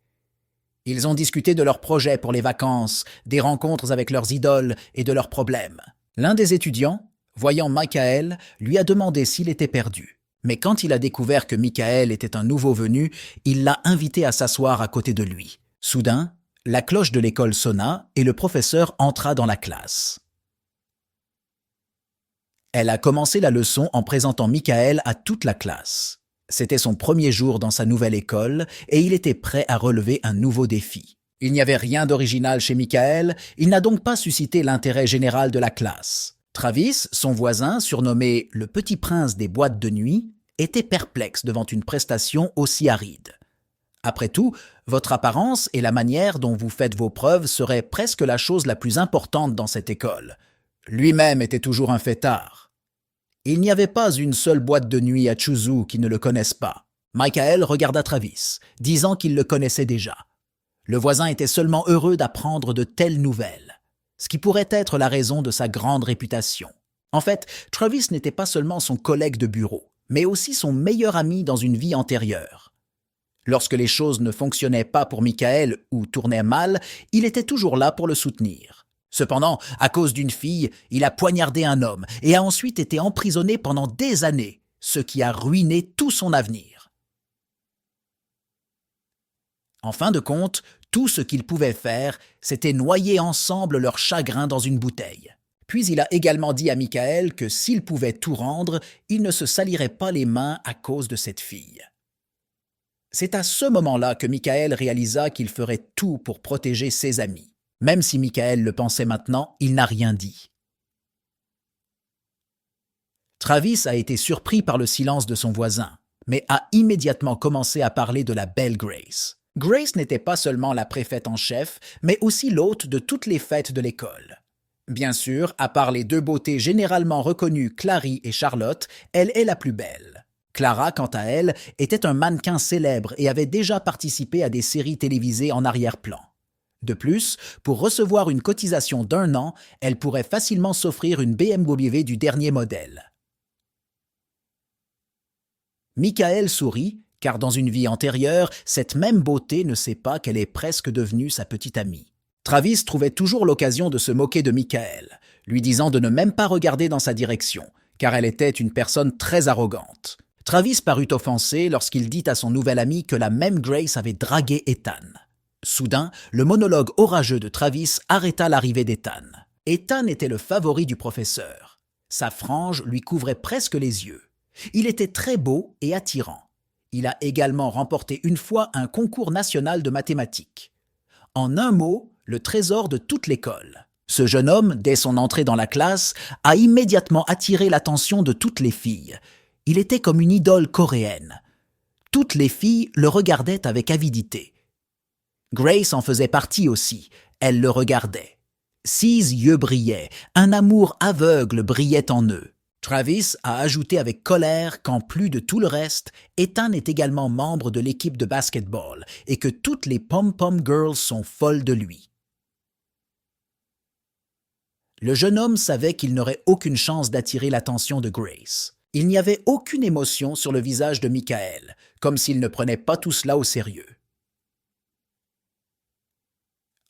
Ils ont discuté de leurs projets pour les vacances, des rencontres avec leurs idoles et de leurs problèmes. L'un des étudiants, voyant Michael, lui a demandé s'il était perdu. Mais quand il a découvert que Michael était un nouveau venu, il l'a invité à s'asseoir à côté de lui. Soudain, la cloche de l'école sonna et le professeur entra dans la classe. Elle a commencé la leçon en présentant Michael à toute la classe. C'était son premier jour dans sa nouvelle école et il était prêt à relever un nouveau défi. Il n'y avait rien d'original chez Michael, il n'a donc pas suscité l'intérêt général de la classe. Travis, son voisin, surnommé le Petit Prince des boîtes de nuit, était perplexe devant une prestation aussi aride. Après tout, votre apparence et la manière dont vous faites vos preuves seraient presque la chose la plus importante dans cette école. Lui-même était toujours un fêtard. Il n'y avait pas une seule boîte de nuit à Chuzhou qui ne le connaisse pas. Michael regarda Travis, disant qu'il le connaissait déjà. Le voisin était seulement heureux d'apprendre de telles nouvelles, ce qui pourrait être la raison de sa grande réputation. En fait, Travis n'était pas seulement son collègue de bureau, mais aussi son meilleur ami dans une vie antérieure. Lorsque les choses ne fonctionnaient pas pour Michael ou tournaient mal, il était toujours là pour le soutenir. Cependant, à cause d'une fille, il a poignardé un homme et a ensuite été emprisonné pendant des années, ce qui a ruiné tout son avenir. En fin de compte, tout ce qu'ils pouvaient faire, c'était noyer ensemble leur chagrin dans une bouteille. Puis il a également dit à Michael que s'il pouvait tout rendre, il ne se salirait pas les mains à cause de cette fille. C'est à ce moment-là que Michael réalisa qu'il ferait tout pour protéger ses amis. Même si Michael le pensait maintenant, il n'a rien dit. Travis a été surpris par le silence de son voisin, mais a immédiatement commencé à parler de la belle Grace. Grace n'était pas seulement la préfète en chef, mais aussi l'hôte de toutes les fêtes de l'école. Bien sûr, à part les deux beautés généralement reconnues Clary et Charlotte, elle est la plus belle. Clara, quant à elle, était un mannequin célèbre et avait déjà participé à des séries télévisées en arrière-plan. De plus, pour recevoir une cotisation d'1 an, elle pourrait facilement s'offrir une BMW du dernier modèle. Michael sourit, car dans une vie antérieure, cette même beauté ne sait pas qu'elle est presque devenue sa petite amie. Travis trouvait toujours l'occasion de se moquer de Michael, lui disant de ne même pas regarder dans sa direction, car elle était une personne très arrogante. Travis parut offensé lorsqu'il dit à son nouvel ami que la même Grace avait dragué Ethan. Soudain, le monologue orageux de Travis arrêta l'arrivée d'Ethan. Ethan était le favori du professeur. Sa frange lui couvrait presque les yeux. Il était très beau et attirant. Il a également remporté une fois un concours national de mathématiques. En un mot, le trésor de toute l'école. Ce jeune homme, dès son entrée dans la classe, a immédiatement attiré l'attention de toutes les filles. Il était comme une idole coréenne. Toutes les filles le regardaient avec avidité. Grace en faisait partie aussi. Elle le regardait. Ses yeux brillaient, un amour aveugle brillait en eux. Travis a ajouté avec colère qu'en plus de tout le reste, Ethan est également membre de l'équipe de basketball et que toutes les pom-pom girls sont folles de lui. Le jeune homme savait qu'il n'aurait aucune chance d'attirer l'attention de Grace. Il n'y avait aucune émotion sur le visage de Michael, comme s'il ne prenait pas tout cela au sérieux.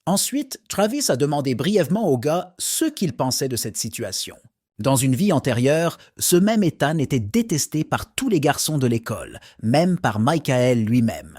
Ensuite, Travis a demandé brièvement au gars ce qu'il pensait de cette situation. Dans une vie antérieure, ce même Ethan était détesté par tous les garçons de l'école, même par Michael lui-même.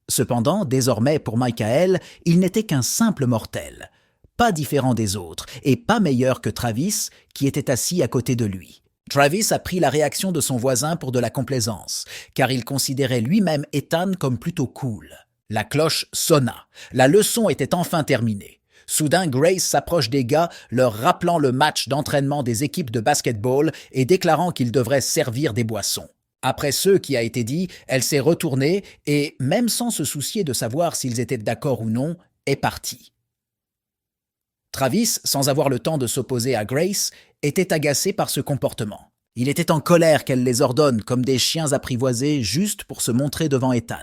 Cependant, désormais pour Michael, il n'était qu'un simple mortel, pas différent des autres et pas meilleur que Travis, qui était assis à côté de lui. Travis a pris la réaction de son voisin pour de la complaisance, car il considérait lui-même Ethan comme plutôt cool. La cloche sonna. La leçon était enfin terminée. Soudain, Grace s'approche des gars, leur rappelant le match d'entraînement des équipes de basketball et déclarant qu'ils devraient servir des boissons. Après ce qui a été dit, elle s'est retournée et, même sans se soucier de savoir s'ils étaient d'accord ou non, est partie. Travis, sans avoir le temps de s'opposer à Grace, était agacé par ce comportement. Il était en colère qu'elle les ordonne comme des chiens apprivoisés juste pour se montrer devant Ethan.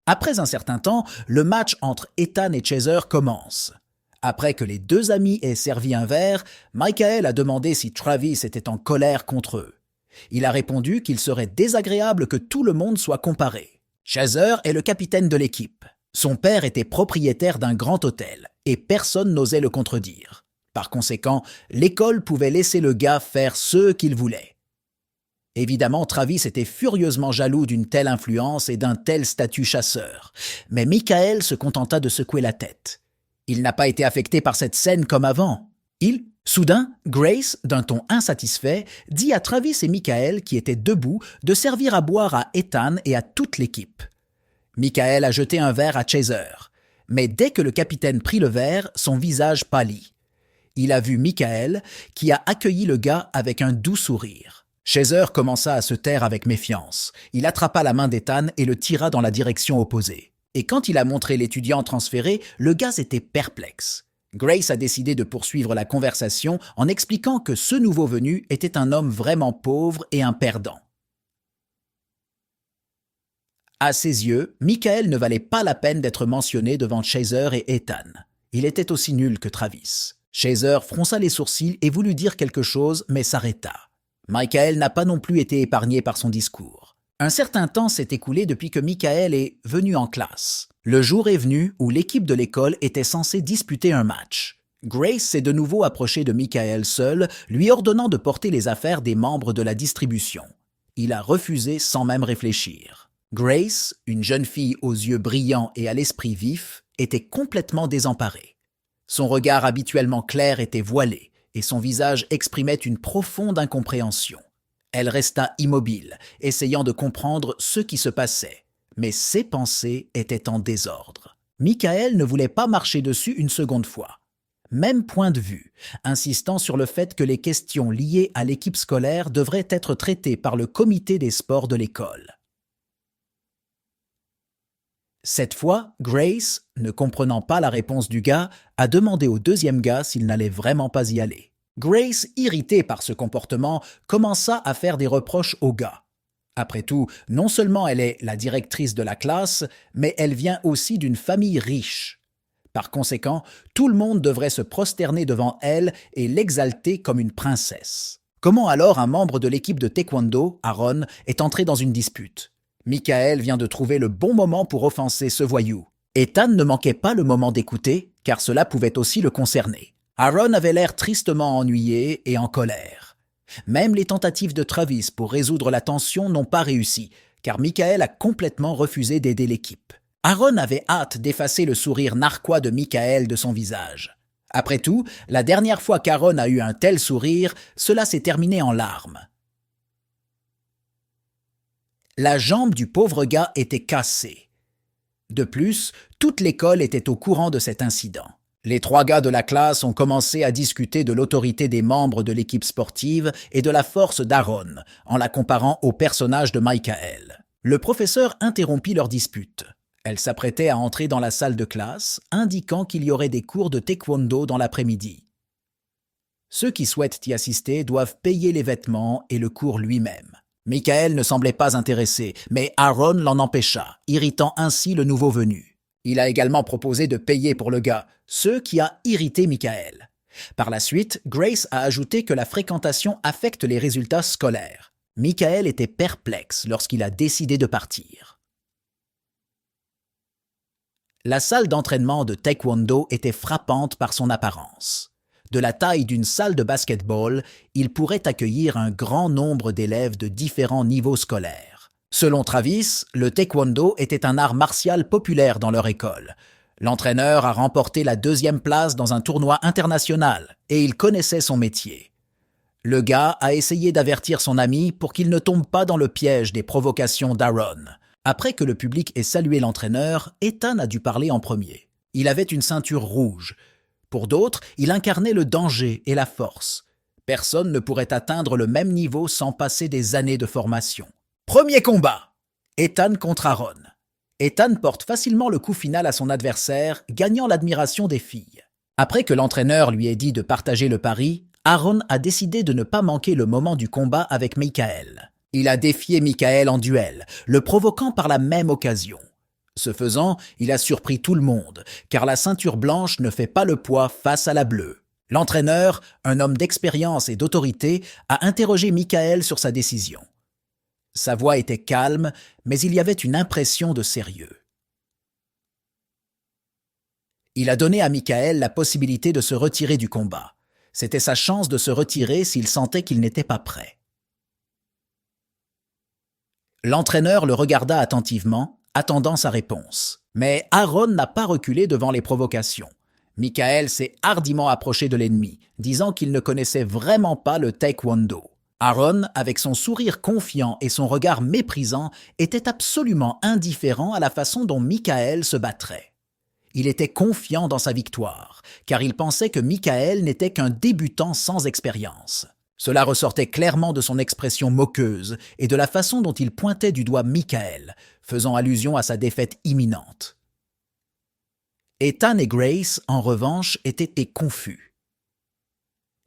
Après un certain temps, le match entre Ethan et Chaser commence. Après que les deux amis aient servi un verre, Michael a demandé si Travis était en colère contre eux. Il a répondu qu'il serait désagréable que tout le monde soit comparé. Chaser est le capitaine de l'équipe. Son père était propriétaire d'un grand hôtel et personne n'osait le contredire. Par conséquent, l'école pouvait laisser le gars faire ce qu'il voulait. Évidemment, Travis était furieusement jaloux d'une telle influence et d'un tel statut chasseur. Mais Michael se contenta de secouer la tête. Il n'a pas été affecté par cette scène comme avant. Soudain, Grace, d'un ton insatisfait, dit à Travis et Michael, qui étaient debout, de servir à boire à Ethan et à toute l'équipe. Michael a jeté un verre à Chaser. Mais dès que le capitaine prit le verre, son visage pâlit. Il a vu Michael, qui a accueilli le gars avec un doux sourire. Chaser commença à se taire avec méfiance. Il attrapa la main d'Ethan et le tira dans la direction opposée. Et quand il a montré l'étudiant transféré, le gars était perplexe. Grace a décidé de poursuivre la conversation en expliquant que ce nouveau venu était un homme vraiment pauvre et un perdant. À ses yeux, Michael ne valait pas la peine d'être mentionné devant Chaser et Ethan. Il était aussi nul que Travis. Chaser fronça les sourcils et voulut dire quelque chose, mais s'arrêta. Michael n'a pas non plus été épargné par son discours. Un certain temps s'est écoulé depuis que Michael est venu en classe. Le jour est venu où l'équipe de l'école était censée disputer un match. Grace s'est de nouveau approchée de Michael seul, lui ordonnant de porter les affaires des membres de la distribution. Il a refusé sans même réfléchir. Grace, une jeune fille aux yeux brillants et à l'esprit vif, était complètement désemparée. Son regard habituellement clair était voilé et son visage exprimait une profonde incompréhension. Elle resta immobile, essayant de comprendre ce qui se passait, mais ses pensées étaient en désordre. Michael ne voulait pas marcher dessus une seconde fois. Même point de vue, insistant sur le fait que les questions liées à l'équipe scolaire devraient être traitées par le comité des sports de l'école. Cette fois, Grace, ne comprenant pas la réponse du gars, a demandé au deuxième gars s'il n'allait vraiment pas y aller. Grace, irritée par ce comportement, commença à faire des reproches au gars. Après tout, non seulement elle est la directrice de la classe, mais elle vient aussi d'une famille riche. Par conséquent, tout le monde devrait se prosterner devant elle et l'exalter comme une princesse. Comment alors un membre de l'équipe de taekwondo, Aaron, est entré dans une dispute? Michael vient de trouver le bon moment pour offenser ce voyou. Ethan ne manquait pas le moment d'écouter, car cela pouvait aussi le concerner. Aaron avait l'air tristement ennuyé et en colère. Même les tentatives de Travis pour résoudre la tension n'ont pas réussi, car Michael a complètement refusé d'aider l'équipe. Aaron avait hâte d'effacer le sourire narquois de Michael de son visage. Après tout, la dernière fois qu'Aaron a eu un tel sourire, cela s'est terminé en larmes. La jambe du pauvre gars était cassée. De plus, toute l'école était au courant de cet incident. Les 3 gars de la classe ont commencé à discuter de l'autorité des membres de l'équipe sportive et de la force d'Aaron, en la comparant au personnage de Michael. Le professeur interrompit leur dispute. Elle s'apprêtait à entrer dans la salle de classe, indiquant qu'il y aurait des cours de taekwondo dans l'après-midi. Ceux qui souhaitent y assister doivent payer les vêtements et le cours lui-même. Michael ne semblait pas intéressé, mais Aaron l'en empêcha, irritant ainsi le nouveau venu. Il a également proposé de payer pour le gars, ce qui a irrité Michael. Par la suite, Grace a ajouté que la fréquentation affecte les résultats scolaires. Michael était perplexe lorsqu'il a décidé de partir. La salle d'entraînement de taekwondo était frappante par son apparence. De la taille d'une salle de basket-ball, il pourrait accueillir un grand nombre d'élèves de différents niveaux scolaires. Selon Travis, le taekwondo était un art martial populaire dans leur école. L'entraîneur a remporté la 2e place dans un tournoi international et il connaissait son métier. Le gars a essayé d'avertir son ami pour qu'il ne tombe pas dans le piège des provocations d'Aaron. Après que le public ait salué l'entraîneur, Ethan a dû parler en premier. Il avait une ceinture rouge. Pour d'autres, il incarnait le danger et la force. Personne ne pourrait atteindre le même niveau sans passer des années de formation. Premier combat! Ethan contre Aaron. Ethan porte facilement le coup final à son adversaire, gagnant l'admiration des filles. Après que l'entraîneur lui ait dit de partager le pari, Aaron a décidé de ne pas manquer le moment du combat avec Michael. Il a défié Michael en duel, le provoquant par la même occasion. Ce faisant, il a surpris tout le monde, car la ceinture blanche ne fait pas le poids face à la bleue. L'entraîneur, un homme d'expérience et d'autorité, a interrogé Michael sur sa décision. Sa voix était calme, mais il y avait une impression de sérieux. Il a donné à Michael la possibilité de se retirer du combat. C'était sa chance de se retirer s'il sentait qu'il n'était pas prêt. L'entraîneur le regarda attentivement, attendant sa réponse. Mais Aaron n'a pas reculé devant les provocations. Michael s'est hardiment approché de l'ennemi, disant qu'il ne connaissait vraiment pas le taekwondo. Aaron, avec son sourire confiant et son regard méprisant, était absolument indifférent à la façon dont Michael se battrait. Il était confiant dans sa victoire, car il pensait que Michael n'était qu'un débutant sans expérience. Cela ressortait clairement de son expression moqueuse et de la façon dont il pointait du doigt Michael, faisant allusion à sa défaite imminente. Ethan et Grace, en revanche, étaient confus.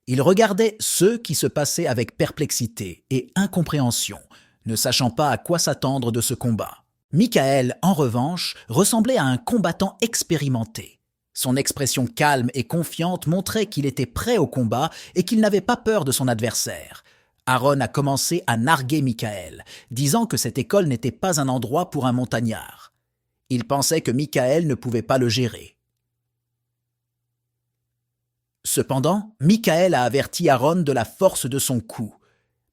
Ils regardaient ce qui se passait avec perplexité et incompréhension, ne sachant pas à quoi s'attendre de ce combat. Michael, en revanche, ressemblait à un combattant expérimenté. Son expression calme et confiante montrait qu'il était prêt au combat et qu'il n'avait pas peur de son adversaire. Aaron a commencé à narguer Michael, disant que cette école n'était pas un endroit pour un montagnard. Il pensait que Michael ne pouvait pas le gérer. Cependant, Michael a averti Aaron de la force de son coup.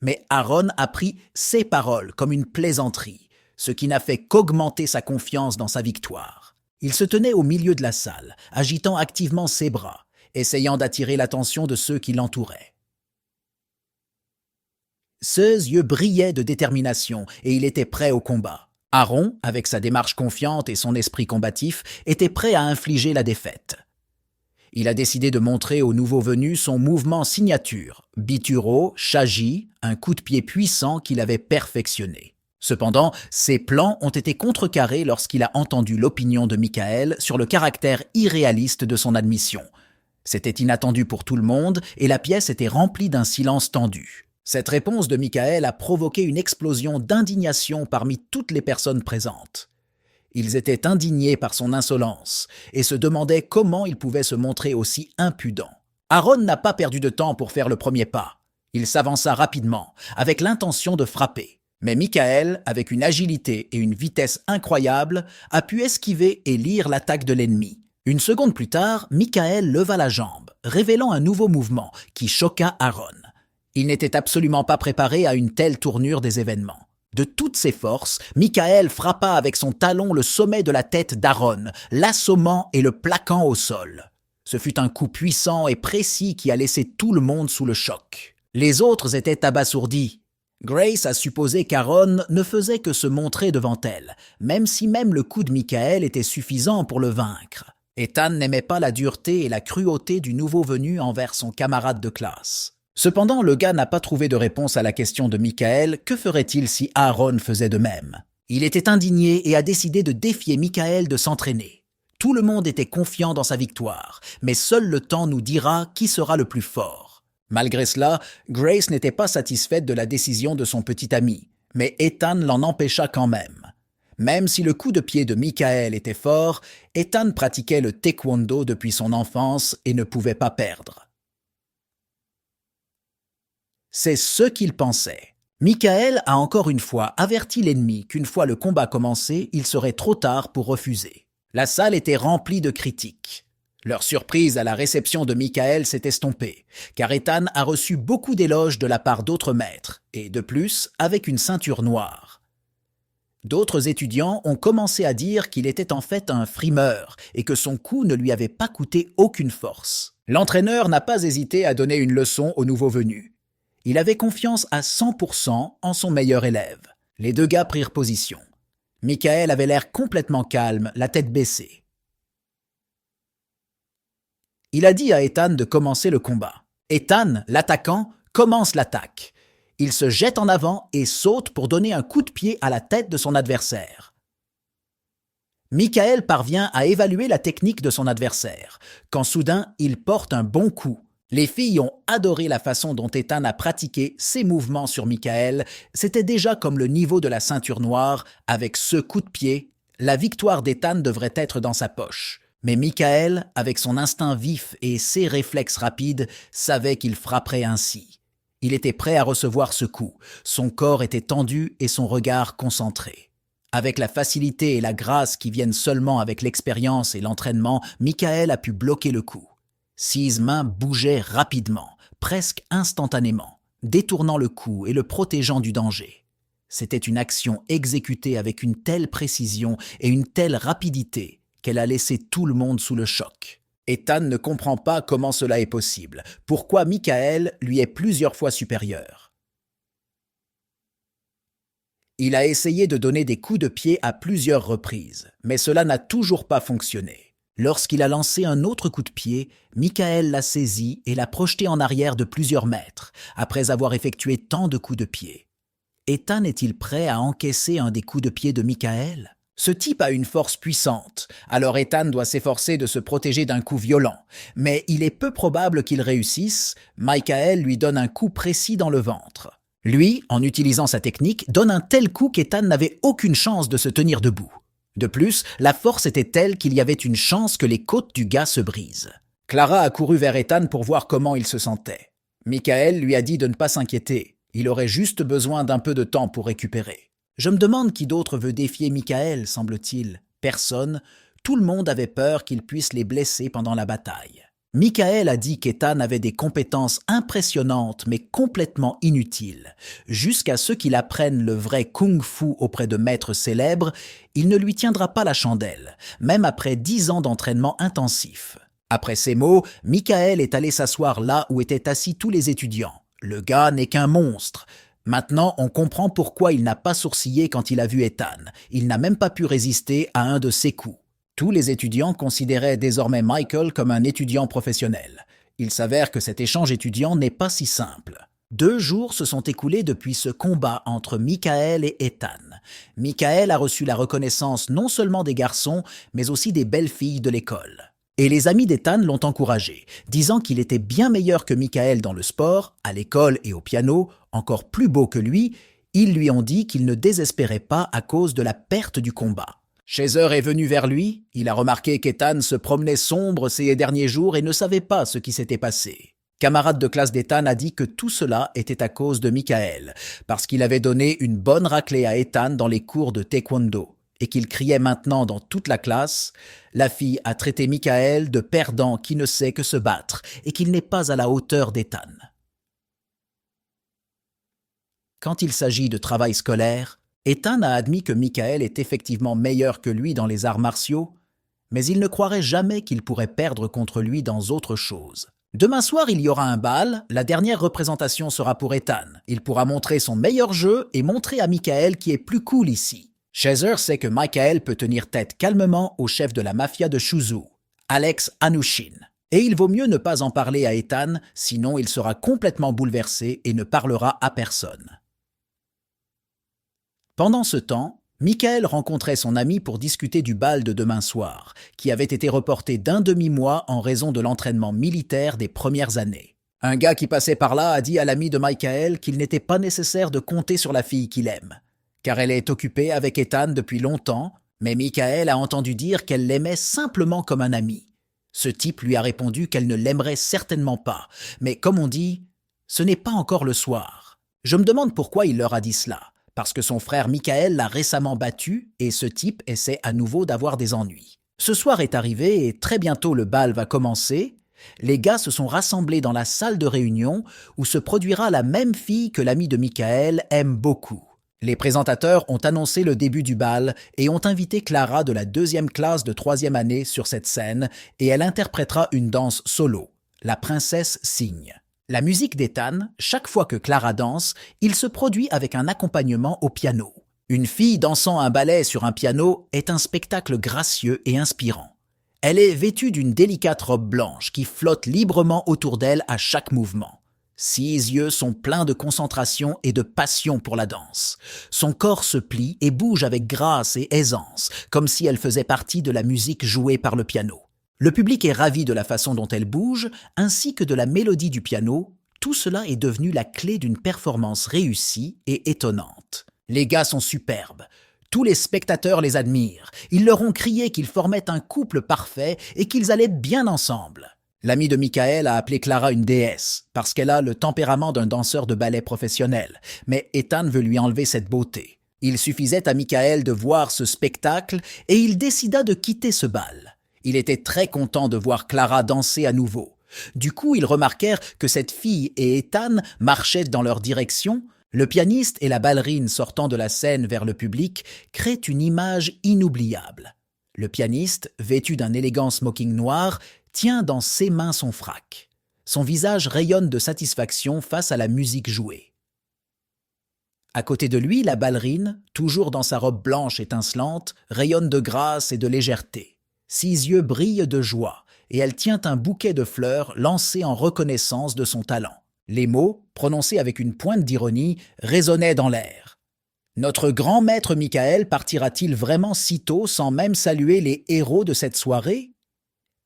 Mais Aaron a pris ses paroles comme une plaisanterie, ce qui n'a fait qu'augmenter sa confiance dans sa victoire. Il se tenait au milieu de la salle, agitant activement ses bras, essayant d'attirer l'attention de ceux qui l'entouraient. Ses yeux brillaient de détermination et il était prêt au combat. Aaron, avec sa démarche confiante et son esprit combatif, était prêt à infliger la défaite. Il a décidé de montrer au nouveau venu son mouvement signature, Bituro, Shaji, un coup de pied puissant qu'il avait perfectionné. Cependant, ses plans ont été contrecarrés lorsqu'il a entendu l'opinion de Michael sur le caractère irréaliste de son admission. C'était inattendu pour tout le monde et la pièce était remplie d'un silence tendu. Cette réponse de Michael a provoqué une explosion d'indignation parmi toutes les personnes présentes. Ils étaient indignés par son insolence et se demandaient comment il pouvait se montrer aussi impudent. Aaron n'a pas perdu de temps pour faire le premier pas. Il s'avança rapidement, avec l'intention de frapper. Mais Michael, avec une agilité et une vitesse incroyables, a pu esquiver et lire l'attaque de l'ennemi. Une seconde plus tard, Michael leva la jambe, révélant un nouveau mouvement qui choqua Aaron. Il n'était absolument pas préparé à une telle tournure des événements. De toutes ses forces, Michael frappa avec son talon le sommet de la tête d'Aaron, l'assommant et le plaquant au sol. Ce fut un coup puissant et précis qui a laissé tout le monde sous le choc. Les autres étaient abasourdis. Grace a supposé qu'Aaron ne faisait que se montrer devant elle, même si même le coup de Michael était suffisant pour le vaincre. Ethan n'aimait pas la dureté et la cruauté du nouveau venu envers son camarade de classe. Cependant, le gars n'a pas trouvé de réponse à la question de Michael, que ferait-il si Aaron faisait de même? Il était indigné et a décidé de défier Michael de s'entraîner. Tout le monde était confiant dans sa victoire, mais seul le temps nous dira qui sera le plus fort. Malgré cela, Grace n'était pas satisfaite de la décision de son petit ami, mais Ethan l'en empêcha quand même. Même si le coup de pied de Michael était fort, Ethan pratiquait le taekwondo depuis son enfance et ne pouvait pas perdre. C'est ce qu'il pensait. Michael a encore une fois averti l'ennemi qu'une fois le combat commencé, il serait trop tard pour refuser. La salle était remplie de critiques. Leur surprise à la réception de Michael s'est estompée, car Ethan a reçu beaucoup d'éloges de la part d'autres maîtres, et de plus, avec une ceinture noire. D'autres étudiants ont commencé à dire qu'il était en fait un frimeur et que son coup ne lui avait pas coûté aucune force. L'entraîneur n'a pas hésité à donner une leçon au nouveau venu. Il avait confiance à 100% en son meilleur élève. Les deux gars prirent position. Michael avait l'air complètement calme, la tête baissée. Il a dit à Ethan de commencer le combat. Ethan, l'attaquant, commence l'attaque. Il se jette en avant et saute pour donner un coup de pied à la tête de son adversaire. Michael parvient à évaluer la technique de son adversaire, quand soudain il porte un bon coup. Les filles ont adoré la façon dont Ethan a pratiqué ses mouvements sur Michael. C'était déjà comme le niveau de la ceinture noire. Avec ce coup de pied, la victoire d'Ethan devrait être dans sa poche. Mais Michael, avec son instinct vif et ses réflexes rapides, savait qu'il frapperait ainsi. Il était prêt à recevoir ce coup. Son corps était tendu et son regard concentré. Avec la facilité et la grâce qui viennent seulement avec l'expérience et l'entraînement, Michael a pu bloquer le coup. Ses mains bougeaient rapidement, presque instantanément, détournant le coup et le protégeant du danger. C'était une action exécutée avec une telle précision et une telle rapidité qu'elle a laissé tout le monde sous le choc. Ethan ne comprend pas comment cela est possible, pourquoi Michael lui est plusieurs fois supérieur. Il a essayé de donner des coups de pied à plusieurs reprises, mais cela n'a toujours pas fonctionné. Lorsqu'il a lancé un autre coup de pied, Michael l'a saisi et l'a projeté en arrière de plusieurs mètres, après avoir effectué tant de coups de pied. Ethan est-il prêt à encaisser un des coups de pied de Michael? Ce type a une force puissante, alors Ethan doit s'efforcer de se protéger d'un coup violent, mais il est peu probable qu'il réussisse. Michael lui donne un coup précis dans le ventre. Lui, en utilisant sa technique, donne un tel coup qu'Ethan n'avait aucune chance de se tenir debout. De plus, la force était telle qu'il y avait une chance que les côtes du gars se brisent. Clara a couru vers Ethan pour voir comment il se sentait. Michael lui a dit de ne pas s'inquiéter. Il aurait juste besoin d'un peu de temps pour récupérer. Je me demande qui d'autre veut défier Michael, semble-t-il. Personne. Tout le monde avait peur qu'il puisse les blesser pendant la bataille. Michael a dit qu'Ethan avait des compétences impressionnantes mais complètement inutiles. Jusqu'à ce qu'il apprenne le vrai kung-fu auprès de maîtres célèbres, il ne lui tiendra pas la chandelle, même après 10 ans d'entraînement intensif. Après ces mots, Michael est allé s'asseoir là où étaient assis tous les étudiants. Le gars n'est qu'un monstre. Maintenant, on comprend pourquoi il n'a pas sourcillé quand il a vu Ethan. Il n'a même pas pu résister à un de ses coups. Tous les étudiants considéraient désormais Michael comme un étudiant professionnel. Il s'avère que cet échange étudiant n'est pas si simple. 2 jours se sont écoulés depuis ce combat entre Michael et Ethan. Michael a reçu la reconnaissance non seulement des garçons, mais aussi des belles filles de l'école. Et les amis d'Ethan l'ont encouragé, disant qu'il était bien meilleur que Michael dans le sport, à l'école et au piano, encore plus beau que lui. Ils lui ont dit qu'il ne désespérait pas à cause de la perte du combat. Shazer est venu vers lui, il a remarqué qu'Ethan se promenait sombre ces derniers jours et ne savait pas ce qui s'était passé. Camarade de classe d'Ethan a dit que tout cela était à cause de Michael, parce qu'il avait donné une bonne raclée à Ethan dans les cours de taekwondo, et qu'il criait maintenant dans toute la classe. La fille a traité Michael de perdant qui ne sait que se battre, et qu'il n'est pas à la hauteur d'Ethan. Quand il s'agit de travail scolaire, Ethan a admis que Michael est effectivement meilleur que lui dans les arts martiaux, mais il ne croirait jamais qu'il pourrait perdre contre lui dans autre chose. Demain soir, il y aura un bal, la dernière représentation sera pour Ethan. Il pourra montrer son meilleur jeu et montrer à Michael qui est plus cool ici. Shazer sait que Michael peut tenir tête calmement au chef de la mafia de Shuzu, Alex Hanushin. Et il vaut mieux ne pas en parler à Ethan, sinon il sera complètement bouleversé et ne parlera à personne. Pendant ce temps, Michael rencontrait son ami pour discuter du bal de demain soir, qui avait été reporté d'1 demi-mois en raison de l'entraînement militaire des premières années. Un gars qui passait par là a dit à l'ami de Michael qu'il n'était pas nécessaire de compter sur la fille qu'il aime, car elle est occupée avec Ethan depuis longtemps, mais Michael a entendu dire qu'elle l'aimait simplement comme un ami. Ce type lui a répondu qu'elle ne l'aimerait certainement pas, mais comme on dit, ce n'est pas encore le soir. Je me demande pourquoi il leur a dit cela. Parce que son frère Michael l'a récemment battu et ce type essaie à nouveau d'avoir des ennuis. Ce soir est arrivé et très bientôt le bal va commencer. Les gars se sont rassemblés dans la salle de réunion où se produira la même fille que l'ami de Michael aime beaucoup. Les présentateurs ont annoncé le début du bal et ont invité Clara de la 2e classe de 3e année sur cette scène et elle interprétera une danse solo, la princesse cygne. La musique d'Ethan, chaque fois que Clara danse, il se produit avec un accompagnement au piano. Une fille dansant un ballet sur un piano est un spectacle gracieux et inspirant. Elle est vêtue d'une délicate robe blanche qui flotte librement autour d'elle à chaque mouvement. Ses yeux sont pleins de concentration et de passion pour la danse. Son corps se plie et bouge avec grâce et aisance, comme si elle faisait partie de la musique jouée par le piano. Le public est ravi de la façon dont elle bouge, ainsi que de la mélodie du piano. Tout cela est devenu la clé d'une performance réussie et étonnante. Les gars sont superbes. Tous les spectateurs les admirent. Ils leur ont crié qu'ils formaient un couple parfait et qu'ils allaient bien ensemble. L'ami de Michael a appelé Clara une déesse, parce qu'elle a le tempérament d'un danseur de ballet professionnel. Mais Ethan veut lui enlever cette beauté. Il suffisait à Michael de voir ce spectacle et il décida de quitter ce bal. Il était très content de voir Clara danser à nouveau. Du coup, ils remarquèrent que cette fille et Ethan marchaient dans leur direction. Le pianiste et la ballerine sortant de la scène vers le public créent une image inoubliable. Le pianiste, vêtu d'un élégant smoking noir, tient dans ses mains son frac. Son visage rayonne de satisfaction face à la musique jouée. À côté de lui, la ballerine, toujours dans sa robe blanche étincelante, rayonne de grâce et de légèreté. Ses yeux brillent de joie et elle tient un bouquet de fleurs lancé en reconnaissance de son talent. Les mots, prononcés avec une pointe d'ironie, résonnaient dans l'air. Notre grand maître Michael partira-t-il vraiment si tôt sans même saluer les héros de cette soirée?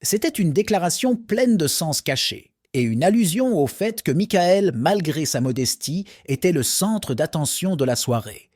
C'était une déclaration pleine de sens caché et une allusion au fait que Michael, malgré sa modestie, était le centre d'attention de la soirée.